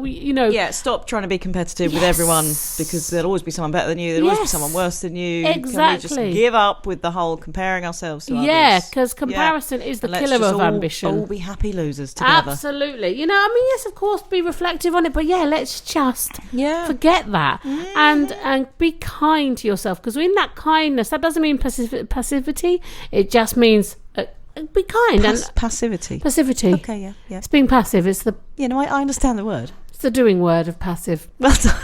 stop trying to be competitive with everyone, because there'll always be someone better than you, there'll always be someone worse than you. Exactly. Can we just give up with the whole comparing ourselves to others? Yeah, because comparison is the killer of ambition. All be happy losers together. Absolutely. Yes, of course, be reflective on it, but let's just forget that and be kind to yourself, because in that kindness, that doesn't mean passivity. It just means be kind. Passivity. Okay, yeah. It's being passive. It's the... I understand the word. It's the doing word of passive. Well done.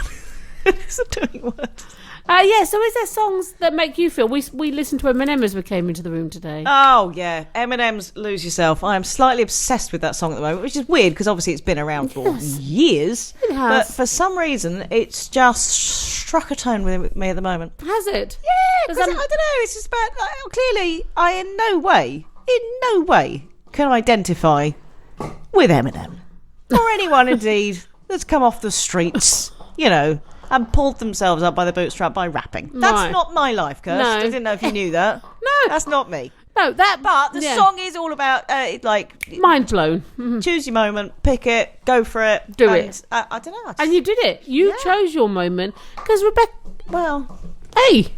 It's a doing word. So is there songs that make you feel... We listened to Eminem as we came into the room today. Oh, yeah. Eminem's Lose Yourself. I am slightly obsessed with that song at the moment, which is weird because obviously it's been around for years. It has. But for some reason, it's just struck a tone with me at the moment. Has it? Yeah, because I don't know. It's just about... clearly, I in no way can identify with Eminem. Or anyone, indeed, that's come off the streets, and pulled themselves up by the bootstrap by rapping. That's not my life, Kirsty. No. I didn't know if you knew that. No. That's not me. No, But the song is all about, mind blown. Mm-hmm. Choose your moment, pick it, go for it. Do it. I don't know. And you did it. You chose your moment. Because Rebecca... Well... Hey!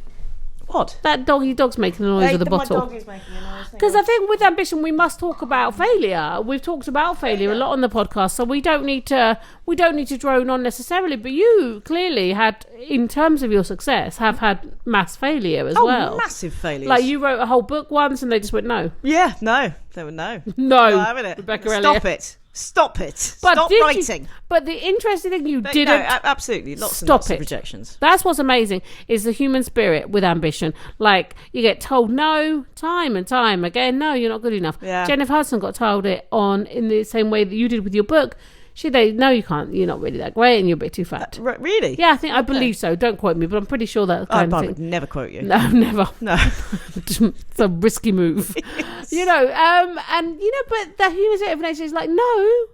What? That dog's making a noise with the bottle. My dog is making a noise. Because I think with ambition we must talk about failure. We've talked about failure a lot on the podcast, so we don't need to drone on necessarily. But you clearly had, in terms of your success, have had mass failure as well. Massive failures. Like you wrote a whole book once, and they just went no. Yeah, no, they were no. No, having it. Rebecca Elliott. Stop it. Stop writing. But the interesting thing didn't... No, absolutely. Lots of rejections. That's what's amazing, is the human spirit with ambition. Like, you get told no time and time again. No, you're not good enough. Yeah. Jennifer Hudson got told it in the same way that you did with your book. No, you can't. You're not really that great and you're a bit too fat. Really? Yeah, I believe so. Don't quote me, but I'm pretty sure that kind of thing. I would never quote you. No, never. No. It's a risky move. Yes. But the human spirit of nature is like, no,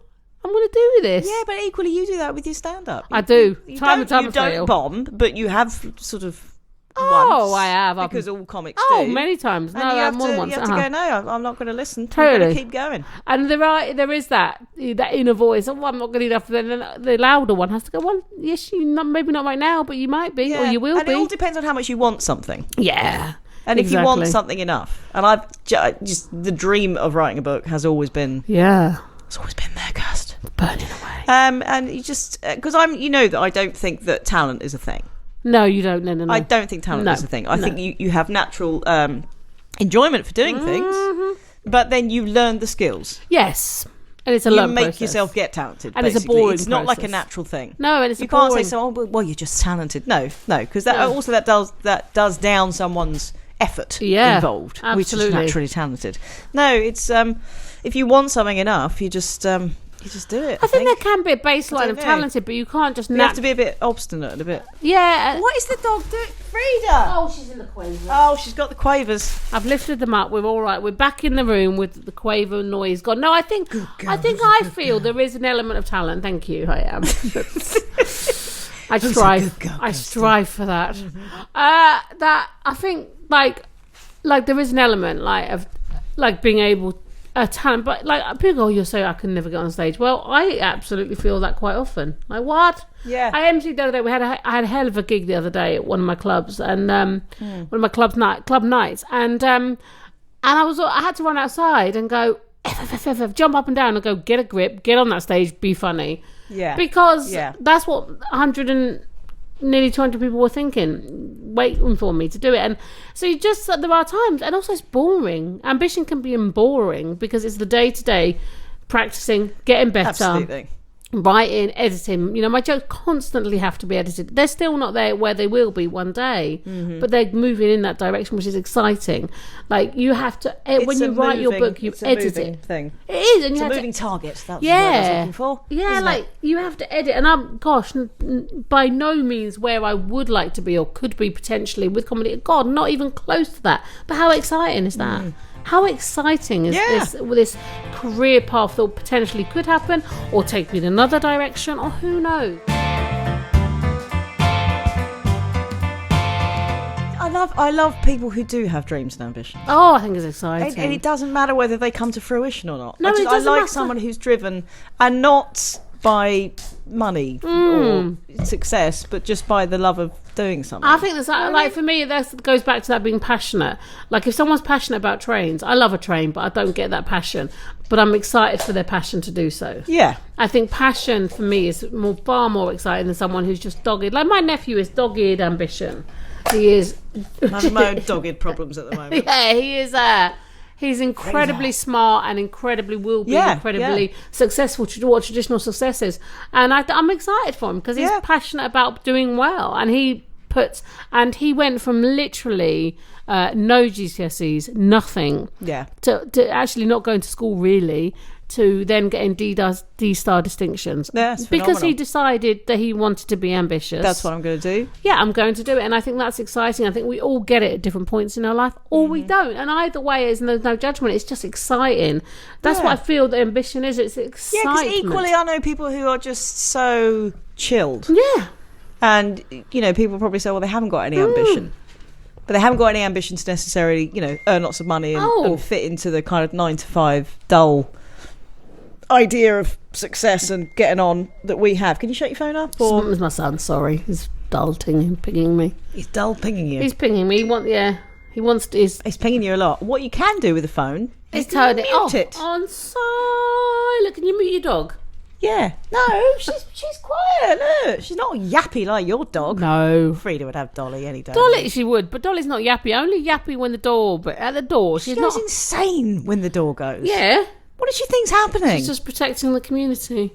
I'm going to do this. Yeah, but equally you do that with your stand-up. I do. You time and time you and don't fail. bomb, but you have sort of Oh, once, I have. Because all comics do. Oh, many times. And no, you have more than to, once. You have to go, no, I'm not going to listen. Totally. I'm going to keep going. And there is that inner voice. Oh, I'm not good enough. Then the louder one has to go, well, yes, maybe not right now, but you might be, or you will be. And it all depends on how much you want something. Yeah. And if you want something enough. And I've just, the dream of writing a book has always been... Yeah. It's always been there, Kirst. Burning away. And you just... Because that I don't think that talent is a thing. No, you don't. No. I don't think talent is a thing. I think you have natural enjoyment for doing things, but then you learn the skills. Yes. And it's a learned process. You make yourself get talented, and basically. It's a boring It's not process. like a natural thing. No, and you can't say, well, you're just talented. No, because that does down someone's effort involved, absolutely. Which is naturally talented. No, it's if you want something enough, you just do it. I think there can be a baseline of talented, but you can't just... You have to be a bit obstinate and a bit... Yeah. What is the dog doing? Frida! Oh, she's in the quavers. Oh, she's got the quavers. I've lifted them up. We're all right. We're back in the room with the quaver noise gone. No, I feel there is an element of talent. Thank you. I am. I strive. I strive for that. That I think like there is an element of being able a talent, but people go, you'll say I can never get on stage. Well, I absolutely feel that quite often. Like, what? Yeah. I emceed the other day. I had a hell of a gig the other day at one of my clubs, and one of my club nights, and I had to run outside and go jump up and down and go get a grip, get on that stage, be funny. Yeah. Because that's what 100 and nearly 200 people were thinking, waiting for me to do it. And so there are times, and also it's boring. Ambition can be boring because it's the day-to-day practicing, getting better. Absolutely. Writing, editing. My jokes constantly have to be edited. They're still not there where they will be one day, but they're moving in that direction, which is exciting. You have to, when you write your book, you edit it. Thing. It is, and it's you a have moving target. That's what yeah, I was looking for. Yeah, you have to edit, and I'm by no means where I would like to be or could be potentially with comedy. God, not even close to that. But how exciting is that? How exciting is this career path that potentially could happen or take me in another direction, or who knows? I love people who do have dreams and ambitions. Oh, I think it's exciting. And it doesn't matter whether they come to fruition or not. No, it doesn't I like matter. someone who's driven, and not by money or success, but just by the love of doing something. I think that's for me, that goes back to that being passionate. If someone's passionate about trains, I love a train, but I don't get that passion. But I'm excited for their passion to do so. Yeah. I think passion for me is far more exciting than someone who's just dogged. Like my nephew is dogged ambition. He is. I have my own dogged problems at the moment. Yeah, he is. He's incredibly smart and incredibly successful to what traditional success is. And I'm excited for him because he's passionate about doing well. And he went from literally no GCSEs, nothing, to actually not going to school really, to then getting D-star distinctions. That's because he decided that he wanted to be ambitious. That's what I'm going to do. Yeah, I'm going to do it. And I think that's exciting. I think we all get it at different points in our life, or we don't. And either way, there's no judgment. It's just exciting. That's what I feel that ambition is. It's excitement. Yeah, because equally I know people who are just so chilled. Yeah. And, people probably say, well, they haven't got any ambition. But they haven't got any ambition to necessarily, earn lots of money and fit into the kind of 9-to-5 dull idea of success and getting on that we have. Can you shut your phone up? Or? It's my son, sorry. He's pinging me. He's dull pinging you? He's pinging me. He wants to... He's pinging you a lot. What you can do with the phone is turn mute it. On silent. Can you mute your dog? Yeah. No, she's quiet. Look, she's not yappy like your dog. No. Frida would have Dolly any day. Dolly, she would, but Dolly's not yappy. Only yappy when at the door. She goes insane when the door goes. Yeah. What does she think's happening? She's just protecting the community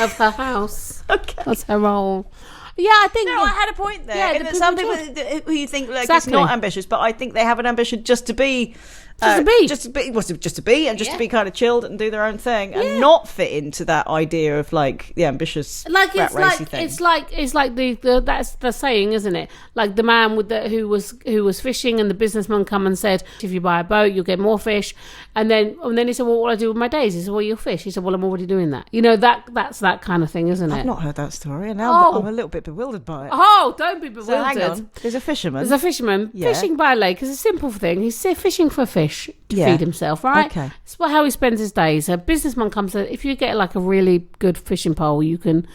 of her house. Okay. That's her role. Yeah, I think... No, I had a point there. Yeah, some people who you think it's not ambitious, but I think they have an ambition just to be... Just to be, and just to be kind of chilled and do their own thing, and not fit into that idea of the ambitious rat racy thing. It's like the that's the saying, isn't it? Like the man who was fishing, and the businessman come and said, if you buy a boat, you'll get more fish, and then he said, well, what do I do with my days? He said, well, you'll fish. He said, well, I'm already doing that. That's that kind of thing, isn't it? I've not heard that story, and now I'm a little bit bewildered by it. Oh, don't be bewildered. So hang on. There's a fisherman fishing by a lake. It's a simple thing. He's fishing for fish to feed himself, right? Okay. It's how he spends his days. A businessman comes in, if you get a really good fishing pole, you can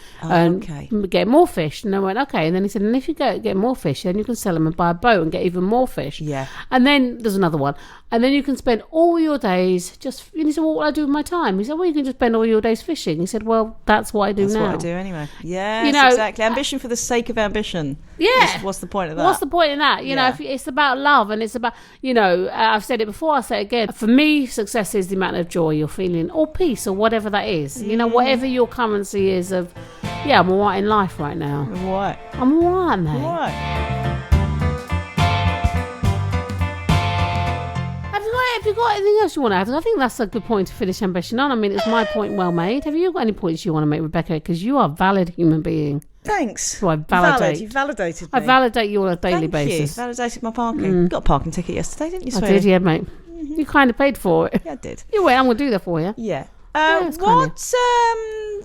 get more fish. And I went, okay. And then he said, and if you get more fish, then you can sell them and buy a boat and get even more fish. Yeah. And then there's another one. And then you can spend all your days and he said, well, what do I do with my time? He said, well, you can just spend all your days fishing. He said, well, that's what I do now. That's what I do anyway. Yeah, exactly. Ambition for the sake of ambition. Yeah. What's the point of that? What's the point in that? If it's about love, and it's about, I've said it before, I'll say it again. For me, success is the amount of joy you're feeling, or peace, or whatever that is. Whatever your currency is of, I'm all right in life right now. What? I'm all right, mate. What? Have you got anything else you want to add? I think that's a good point to finish ambition on. I mean, it's my point well made. Have you got any points you want to make, Rebecca? Because you are a valid human being. Thanks. So I validate. You validated me. I validate you on a daily basis. You validated my parking. You got a parking ticket yesterday, didn't you, I did, yeah, mate. You kind of paid for it. Yeah, I did. You wait, I'm going to do that for you. Yeah.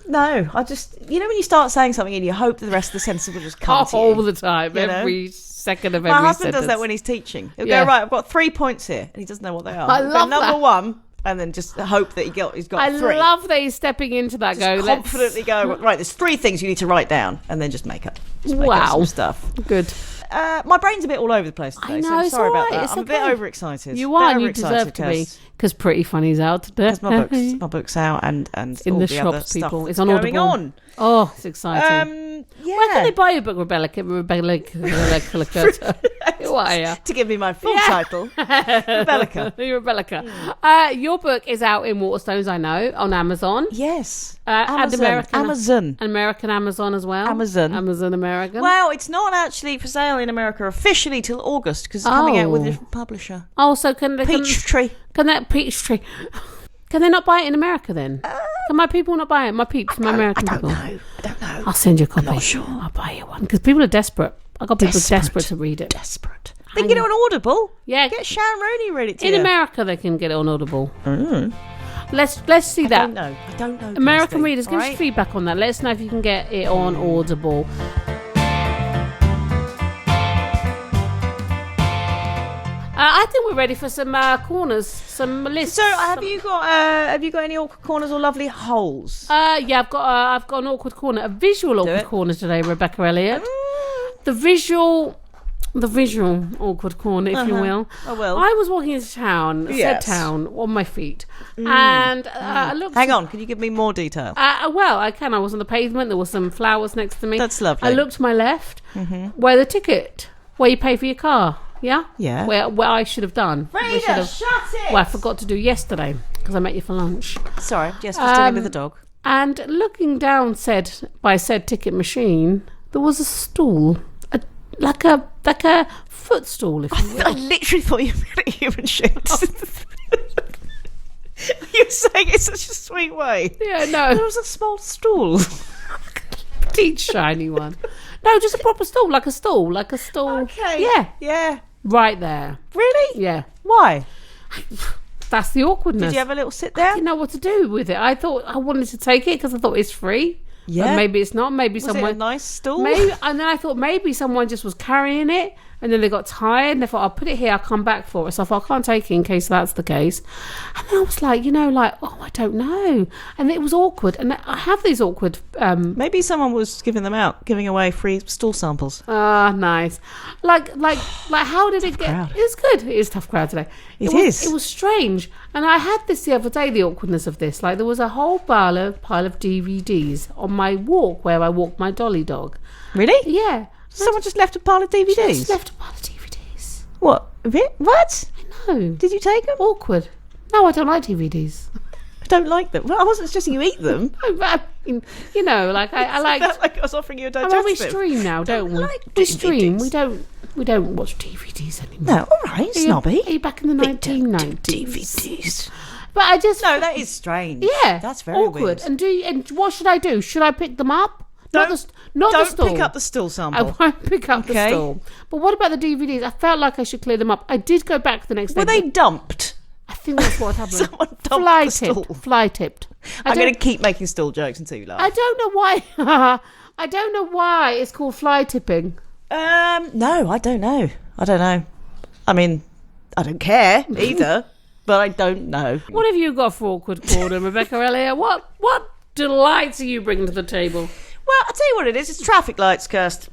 No, I just, when you start saying something and you hope that the rest of the sentence will just come to you. All the time, every second of every sentence. My husband does that when he's teaching. He'll go, right, I've got 3 points here. And he doesn't know what they are. I love that. Number 1, and then just hope that he's got 3. I love that he's stepping into that. Just confidently go, right, there's 3 things you need to write down, and then just make up some stuff. Good. My brain's a bit all over the place today, so I'm sorry about that. I'm a bit overexcited. You are, and you deserve to be, because Pretty Funny's out today. Because my book's out, and in all the shops, other stuff people. It's on going Audible. On. Oh, it's exciting. Where can they buy your book, Rebecca? What are you? To give me my full title, Rebecca. Rebecca. Your book is out in Waterstones, I know, on Amazon. Yes. Amazon as well. Amazon American. Well, it's not actually for sale in America officially till August because it's coming out with a different publisher. Oh, so can they... Peachtree. Can they not buy it in America then? Can my people not buy it? My peeps, my American people. I don't know. I'll send you a copy. I'm not sure. I'll buy you one because people are desperate. I got people desperate to read it. Desperate. They can get it on Audible. Yeah, get Sharon Rooney read it to you. In America, they can get it on Audible. Let's see that. I don't know. American readers, give us feedback on that. Let us know if you can get it on Audible. I think we're ready for some corners, some lists. So, have you got any awkward corners or lovely holes? Yeah, I've got an awkward corner, a visual awkward corner today, Rebecca Elliott. The visual awkward corner, if you will. Oh, well. I was walking into town, said town, on my feet, and I looked. Hang on, can you give me more detail? Well, I can. I was on the pavement. There were some flowers next to me. That's lovely. I looked to my left, where the ticket, where you pay for your car. Yeah? Yeah. Where I should have done. Frida, shut it! Well, I forgot to do yesterday because I met you for lunch. Sorry, Jess was dealing with the dog. And looking down by said ticket machine, there was a stool, like a footstool, if you will. I literally thought you were a human shit. You're saying it in such a sweet way. Yeah, no. There was a small stool. Petite shiny one. No, just a proper stool, like a stool. Okay. Yeah. Right there. Really? Yeah. Why? That's the awkwardness. Did you have a little sit there? I didn't know what to do with it. I thought I wanted to take it because I thought it's free. Yeah. But maybe it's not. Maybe was someone. It a nice stool? Maybe, and then I thought maybe someone just was carrying it, and then they got tired, and they thought I'll put it here. I'll come back for it. So I thought I can't take it in case that's the case. And then I was like, I don't know, and it was awkward. And I have these awkward. Maybe someone was giving away free stool samples. Ah, nice. Like, how did it get? Crowd. It was good. It is a tough crowd today. It was strange, and I had this the other day. The awkwardness of this, like there was a whole pile of DVDs on my walk where I walked my dolly dog. Really? Yeah. Someone just left a pile of DVDs? Just left a pile of DVDs. What? What? I know. Did you take them? Awkward. No, I don't like DVDs. I don't like them. Well, I wasn't suggesting you eat them. I mean, I like. Like I was offering you a digestive. We stream now, don't we? We stream. We don't watch DVDs anymore. No, all right, snobby. Are you back in the 1990s? DVDs. But I just that is strange. Yeah, that's very awkward. Weird. And what should I do? Should I pick them up? Not the stool. Pick up the stool sample. I won't pick up the stool. But what about the DVDs? I felt like I should clear them up. I did go back the next day. Were they dumped? I think that's what happened. Someone dumped the stool. Fly tipped. I'm going to keep making stool jokes until you laugh. I don't know why. I don't know why it's called fly tipping. No, I don't know. I mean, I don't care either, but I don't know. What have you got for awkward corner, Rebecca Elliott? What delights are you bringing to the table? Well, I'll tell you what it is. It's traffic lights, Kirsty.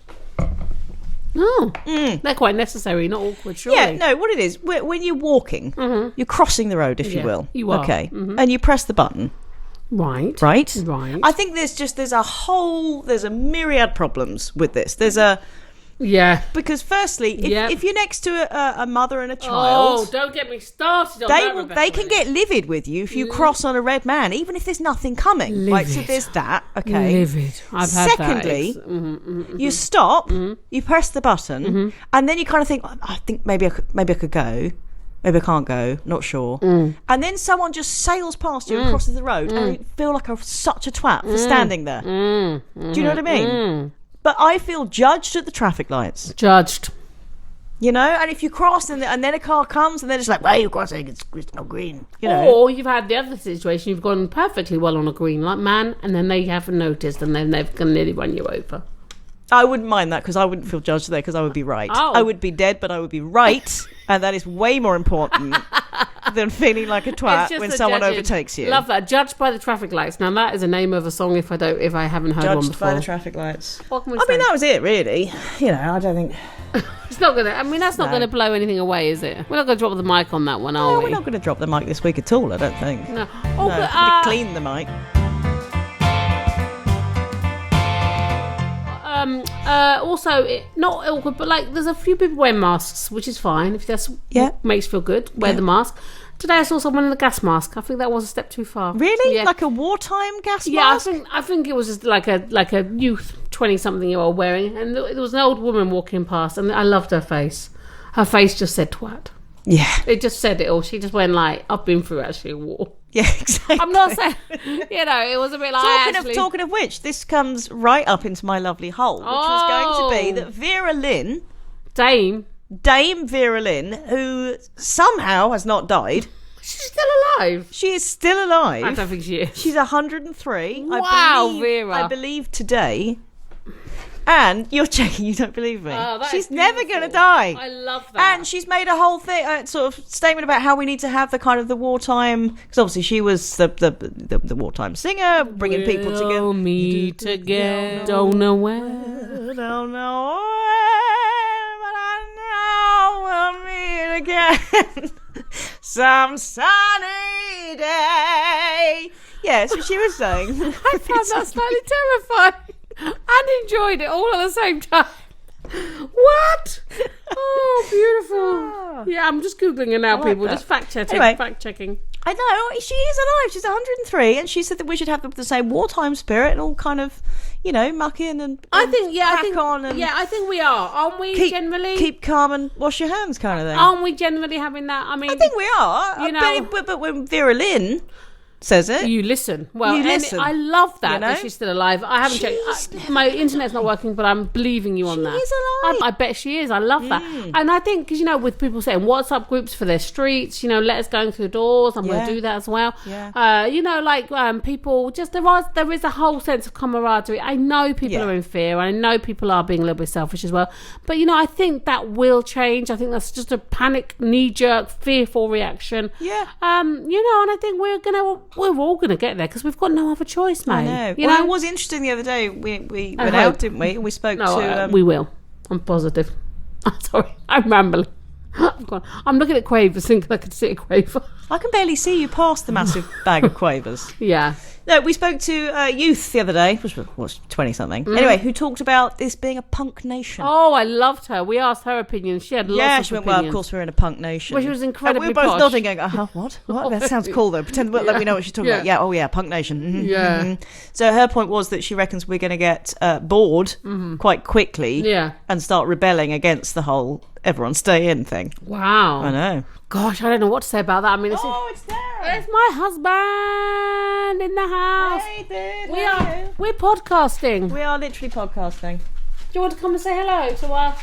Oh, they're quite necessary, not awkward, surely. Yeah, no, what it is, when you're walking, you're crossing the road, if you will. You are. Okay, and you press the button. Right. I think there's a myriad problems with this. Yeah. Because firstly, if you're next to a mother and a child... Oh, don't get me started on that, they can get livid with you if you cross on a red man, even if there's nothing coming. Livid. Like, so there's that, okay? Livid. I've had that. Secondly, you stop, you press the button, and then you kind of think, I think maybe I could go. Maybe I can't go, not sure. And then someone just sails past you and crosses the road, and you feel like such a twat for standing there. Do you know what I mean? But I feel judged at the traffic lights. Judged. You know, and if you cross and then a car comes and they're just like, well, you're crossing, it's not green. You know? Or you've had the other situation, you've gone perfectly well on a green light, man, and then they haven't noticed and then they've nearly run you over. I wouldn't mind that because I wouldn't feel judged there because I would be right. Oh. I would be dead, but I would be right, and that is way more important than feeling like a twat when someone overtakes you. Love that. Judged by the traffic lights. Now that is a name of a song if I haven't heard one before. Judged by the traffic lights. What can we say? mean, that was it, really. You know, I don't think it's not gonna. I mean, that's not gonna blow anything away, is it? We're not gonna drop the mic on that one, are we? We're not gonna drop the mic this week at all. I don't think. No. Oh, no, we're gonna clean the mic. Also, not awkward, but like there's a few people wearing masks, which is fine if that's what makes you feel good. Wear the mask. Today I saw someone in a gas mask. I think that was a step too far. Really? Yeah. Like a wartime gas mask? Yeah, I think it was just like a youth 20-something-year-old wearing, and there was an old woman walking past, and I loved her face. Her face just said twat. Yeah. It just said it all. She just went like, I've been through actually a war. Yeah, exactly. I'm not saying, it was a bit like... Talking of which, this comes right up into my lovely hole, which was going to be that Vera Lynn... Dame Vera Lynn, who somehow has not died... She's still alive. She is still alive. I don't think she is. She's 103. Wow, Vera. I believe today... And you're checking, you don't believe me. Oh, she's never going to die. I love that. And she's made a whole thing, sort of statement about how we need to have the kind of the wartime, because obviously she was the wartime singer, bringing people together. We'll meet again. Don't know where. Don't know where, but I know we'll meet again. Some sunny day. Yeah, so she was saying. I found that slightly terrifying. And enjoyed it all at the same time. What? Oh, beautiful. Yeah, I'm just Googling it now, people. Just fact-checking. Anyway, fact-checking. I know, she is alive. She's 103, and she said that we should have the same wartime spirit and all kind of, muck in and I think we are. Aren't we generally? Keep calm and wash your hands kind of thing. Aren't we generally having that? I mean... I think we are. But when Vera Lynn... says it. You listen. Well, I love that she's still alive. I haven't checked. My internet's not working, but I'm believing you on that. She's alive. I bet she is. I love that. And I think, because, with people saying WhatsApp groups for their streets, let us going through the doors, I'm going to do that as well. Yeah. People, just there is a whole sense of camaraderie. I know people are in fear, and I know people are being a little bit selfish as well. But, I think that will change. I think that's just a panic, knee-jerk, fearful reaction. Yeah. And I think we're all going to get there because we've got no other choice, mate. I know. It was interesting the other day. We went out, didn't we? And we spoke to... we will. I'm positive. Sorry, I'm rambling. I'm looking at Quavers thinking I could see a Quaver. I can barely see you past the massive bag of Quavers. Yeah. No, we spoke to youth the other day, which was 20-something. Anyway, who talked about this being a punk nation. Oh, I loved her. We asked her opinion. She had lots of opinions. Well, of course we're in a punk nation. Well, she was incredibly we were both posh. nodding going, what? That sounds cool, though. Pretend let me know what she's talking about. Yeah, punk nation. Mm-hmm, yeah. Mm-hmm. So her point was that she reckons we're going to get bored quite quickly and start rebelling against the whole everyone stay in thing. Wow. I know. Gosh, I don't know what to say about that. I mean, it's there. It's my husband in the house. Hey, dude. We're podcasting. We are literally podcasting. Do you want to come and say hello to us?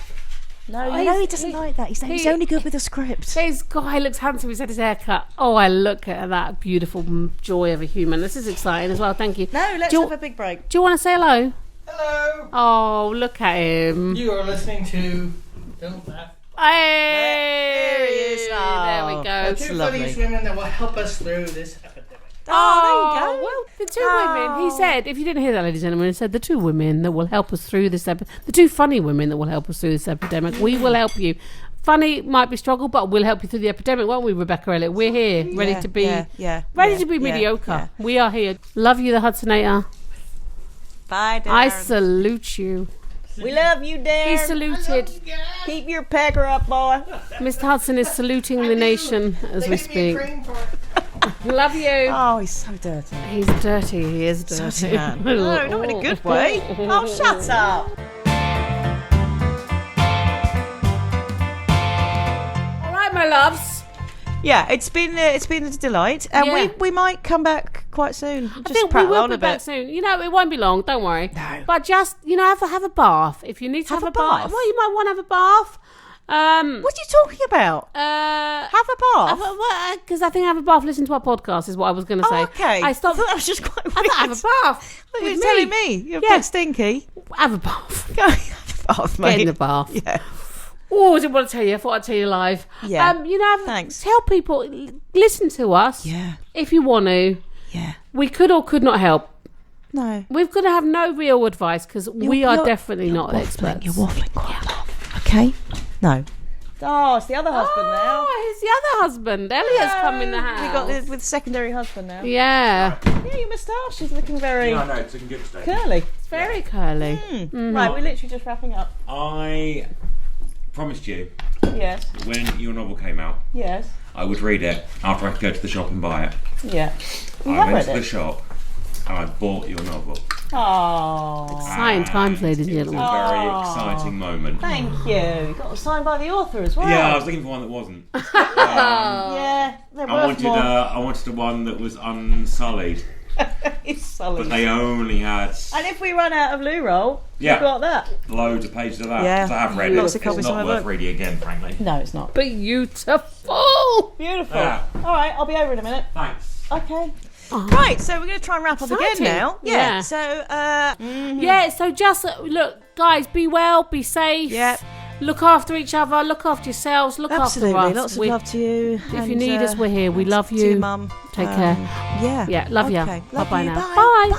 No, he doesn't like that. He's only good with a script. This guy looks handsome. He's had his hair cut. Oh, I look at that beautiful joy of a human. This is exciting as well. Thank you. No, let's have a big break. Do you want to say hello? Hello. Oh, look at him. You are listening to Don't Laugh. Hey, there he is. Oh, there we go. That's lovely. Funniest women that will help us through this epidemic. Oh, there you go. Well, the two women, he said, if you didn't hear that, ladies and gentlemen, he said the two women that will help us through this the two funny women that will help us through this epidemic. We will help you. Funny might be struggle, but we'll help you through the epidemic, won't we, Rebecca Elliott? We're here, ready to be mediocre. Yeah. We are here. Love you, the Hudsonator. Bye, Darren. I salute you. We love you, Darren. He saluted. Keep your pecker up, boy. Mr. Hudson is saluting the nation as we speak. Love you. Oh, he's so dirty. He's dirty. He is dirty. Dirty man. No, not in a good way. Oh, shut up. All right, my loves. Yeah, it's been a delight, and we might come back quite soon. I think we will be back soon. It won't be long. Don't worry. No. But just have a bath if you need to have a bath. Well, you might want to have a bath. What are you talking about? Have a bath? Because I think have a bath, listen to our podcast is what I was going to say. Okay. I thought that was just quite weird. I thought have a bath. You were telling me. You're a bit stinky. Have a bath. Go have a bath, mate. Get in the bath. Yeah. Oh, I didn't want to tell you. I thought I'd tell you live. Yeah. Thanks. Tell people, listen to us. Yeah. If you want to. Yeah. We could or could not help. No. We're going to have no real advice because we are definitely not experts. You're waffling quite a lot. Okay? No. Oh, it's the other husband now. Oh, it's the other husband. Elliot's come in the house. We got this with secondary husband now. Yeah. Yeah, your moustache is looking very... Yeah, I know, it's looking good today. Curly. It's very curly. Right, we're literally just wrapping up. I promised you Yes. when your novel came out, Yes. I would read it after I could go to the shop and buy it. Yeah. I went to the shop and I bought your novel. Oh. Exciting times, ladies and It was gentlemen. a very exciting moment. Thank you. You got it signed by the author as well. Yeah, I was looking for one that wasn't. Yeah, they're worth more. I wanted one that was unsullied. It's sullied. But they only had... And if we run out of loo roll, you've got that. Loads of pages of that. Yeah. I have read Lots it. of copies It's of not my worth book. reading again, frankly. No, it's not. Beautiful. Beautiful. Yeah. All right, I'll be over in a minute. Thanks. Okay. Right, so we're going to try and wrap up again Exciting. now. Yeah. So, Yeah, so just look, guys, be well, be safe. Yep. Look after each other, look after yourselves, look absolutely. after us. Lots of love to you. If you need us, we're here. We love you. To your mum. Take care. Yeah. Yeah, love you. Okay. Love Bye-bye you. now. Bye.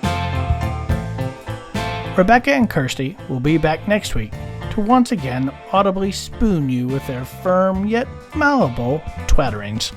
Bye. Rebecca and Kirsty will be back next week to once again audibly spoon you with their firm yet malleable twatterings.